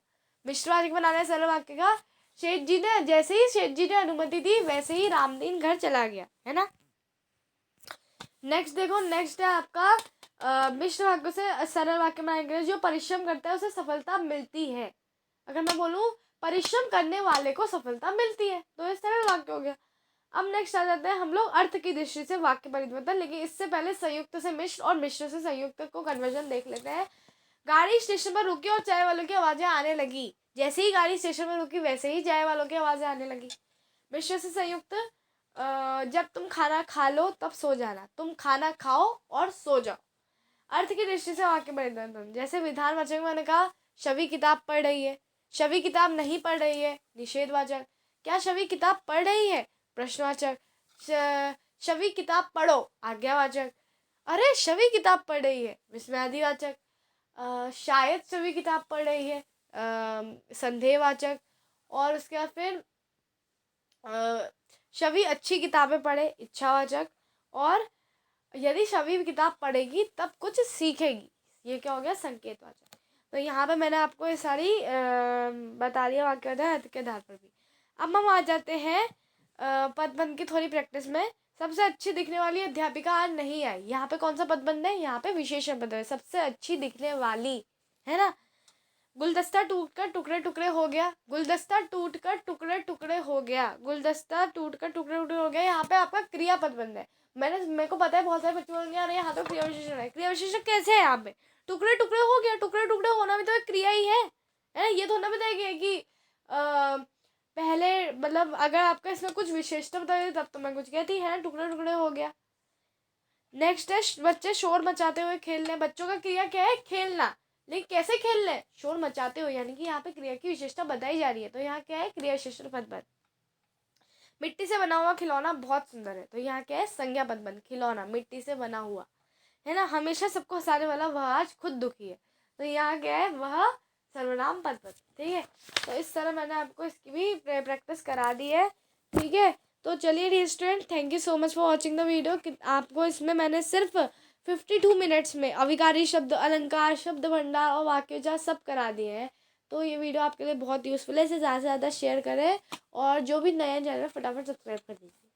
मिश्रवाचक बनाने सरल वाक्य का जैसे ही सेठ जी ने अनुमति दी वैसे ही रामदीन घर चला गया, है ना। नेक्स्ट देखो, नेक्स्ट है आपका मिश्र वाक्यों से सरल वाक्य बनाएंगे। जो परिश्रम करता है उसे सफलता मिलती है। अगर मैं बोलूँ परिश्रम करने वाले को सफलता मिलती है तो ये सरल वाक्य हो गया। अब नेक्स्ट आ जाते हैं हम लोग अर्थ की दृष्टि से वाक्य परिवर्तन, लेकिन इससे पहले संयुक्त से मिश्र और मिश्र से संयुक्त को कन्वर्जन देख लेते हैं। गाड़ी स्टेशन पर रुकी और चाय वालों की आवाजें आने लगी। जैसे ही गाड़ी स्टेशन में रुकी वैसे ही चाय वालों की आवाजें आने लगी। मिश्र से संयुक्त, जब तुम खाना खा लो तब सो जाना, तुम खाना खाओ और सो जाओ। अर्थ की दृष्टि से वाक्य परिवर्तन, जैसे विधानवाचक में मैंने कहा शवी किताब पढ़ रही है, शवी किताब नहीं पढ़ रही है निषेधवाचक। क्या शवी किताब पढ़ रही है प्रश्नवाचक। शवी किताब पढ़ो आज्ञावाचक। अरे शवी किताब पढ़ रही है विस्मयादिवाचक। शायद शवी किताब पढ़ रही है संदेहवाचक। और उसके बाद फिर शवी अच्छी किताबें पढ़े इच्छावाचक। और यदि शवी किताब पढ़ेगी तब कुछ सीखेगी, ये क्या हो गया संकेतवाचक। तो यहाँ पे मैंने आपको ये सारी बता दिया वाक्य अर्थ के आधार पर भी। अब हम आ जाते हैं पदबंध की थोड़ी प्रैक्टिस में। सबसे अच्छी दिखने वाली अध्यापिका आज नहीं आई। यहाँ पे कौन सा पदबंध है, यहाँ पे विशेषण पद है, सबसे अच्छी दिखने वाली, है ना। गुलदस्ता टूटकर टुकड़े टुकड़े हो गया, गुलदस्ता टूटकर टुकड़े टुकड़े हो गया, गुलदस्ता टूटकर टुकड़े टुकड़े हो गया। यहाँ पे आपका क्रिया पदबंध है। मेरे को पता है बहुत सारे बच्चे बोलेंगे अरे यहाँ तो क्रिया विशेषण है। क्रिया विशेषण कैसे है यहाँ पे, टुकड़े टुकड़े हो गया, टुकड़े टुकड़े होना भी तो एक क्रिया ही है ना। ये थोड़ा बताएगी कि पहले मतलब अगर आपका इसमें कुछ विशेषता बताइए तब तो मैं कुछ कहती है ना, टुकड़े टुकड़े हो गया। नेक्स्ट है बच्चे शोर मचाते हुए खेलने। बच्चों का क्रिया क्या है, खेलना, लेकिन कैसे खेलना है, शोर मचाते हुए, यानी कि यहाँ पे क्रिया की विशेषता बताई जा रही है। तो यहाँ क्या है, क्रिया विशेषण पदबंध। मिट्टी से बना हुआ खिलौना बहुत सुंदर है, तो यहाँ क्या है, संज्ञा पदबंध। खिलौना मिट्टी से बना हुआ, है ना, हमेशा सबको हंसाने वाला वह आज खुद दुखी है, तो यहाँ क्या है, वह सर्वनाम पदबंध। ठीक है, तो इस तरह मैंने आपको इसकी भी प्रैक्टिस करा दी है। ठीक है, तो चलिए dear student, thank you so much for watching the video. आपको इसमें मैंने सिर्फ 52 मिनट्स में अविकारी शब्द, अलंकार, शब्द भंडार और वाक्यजात सब करा दिए हैं। तो ये वीडियो आपके लिए बहुत यूज़फुल है, इसे ज़्यादा से ज़्यादा शेयर करें और जो भी नया चैनल फटाफट सब्सक्राइब कर दीजिए।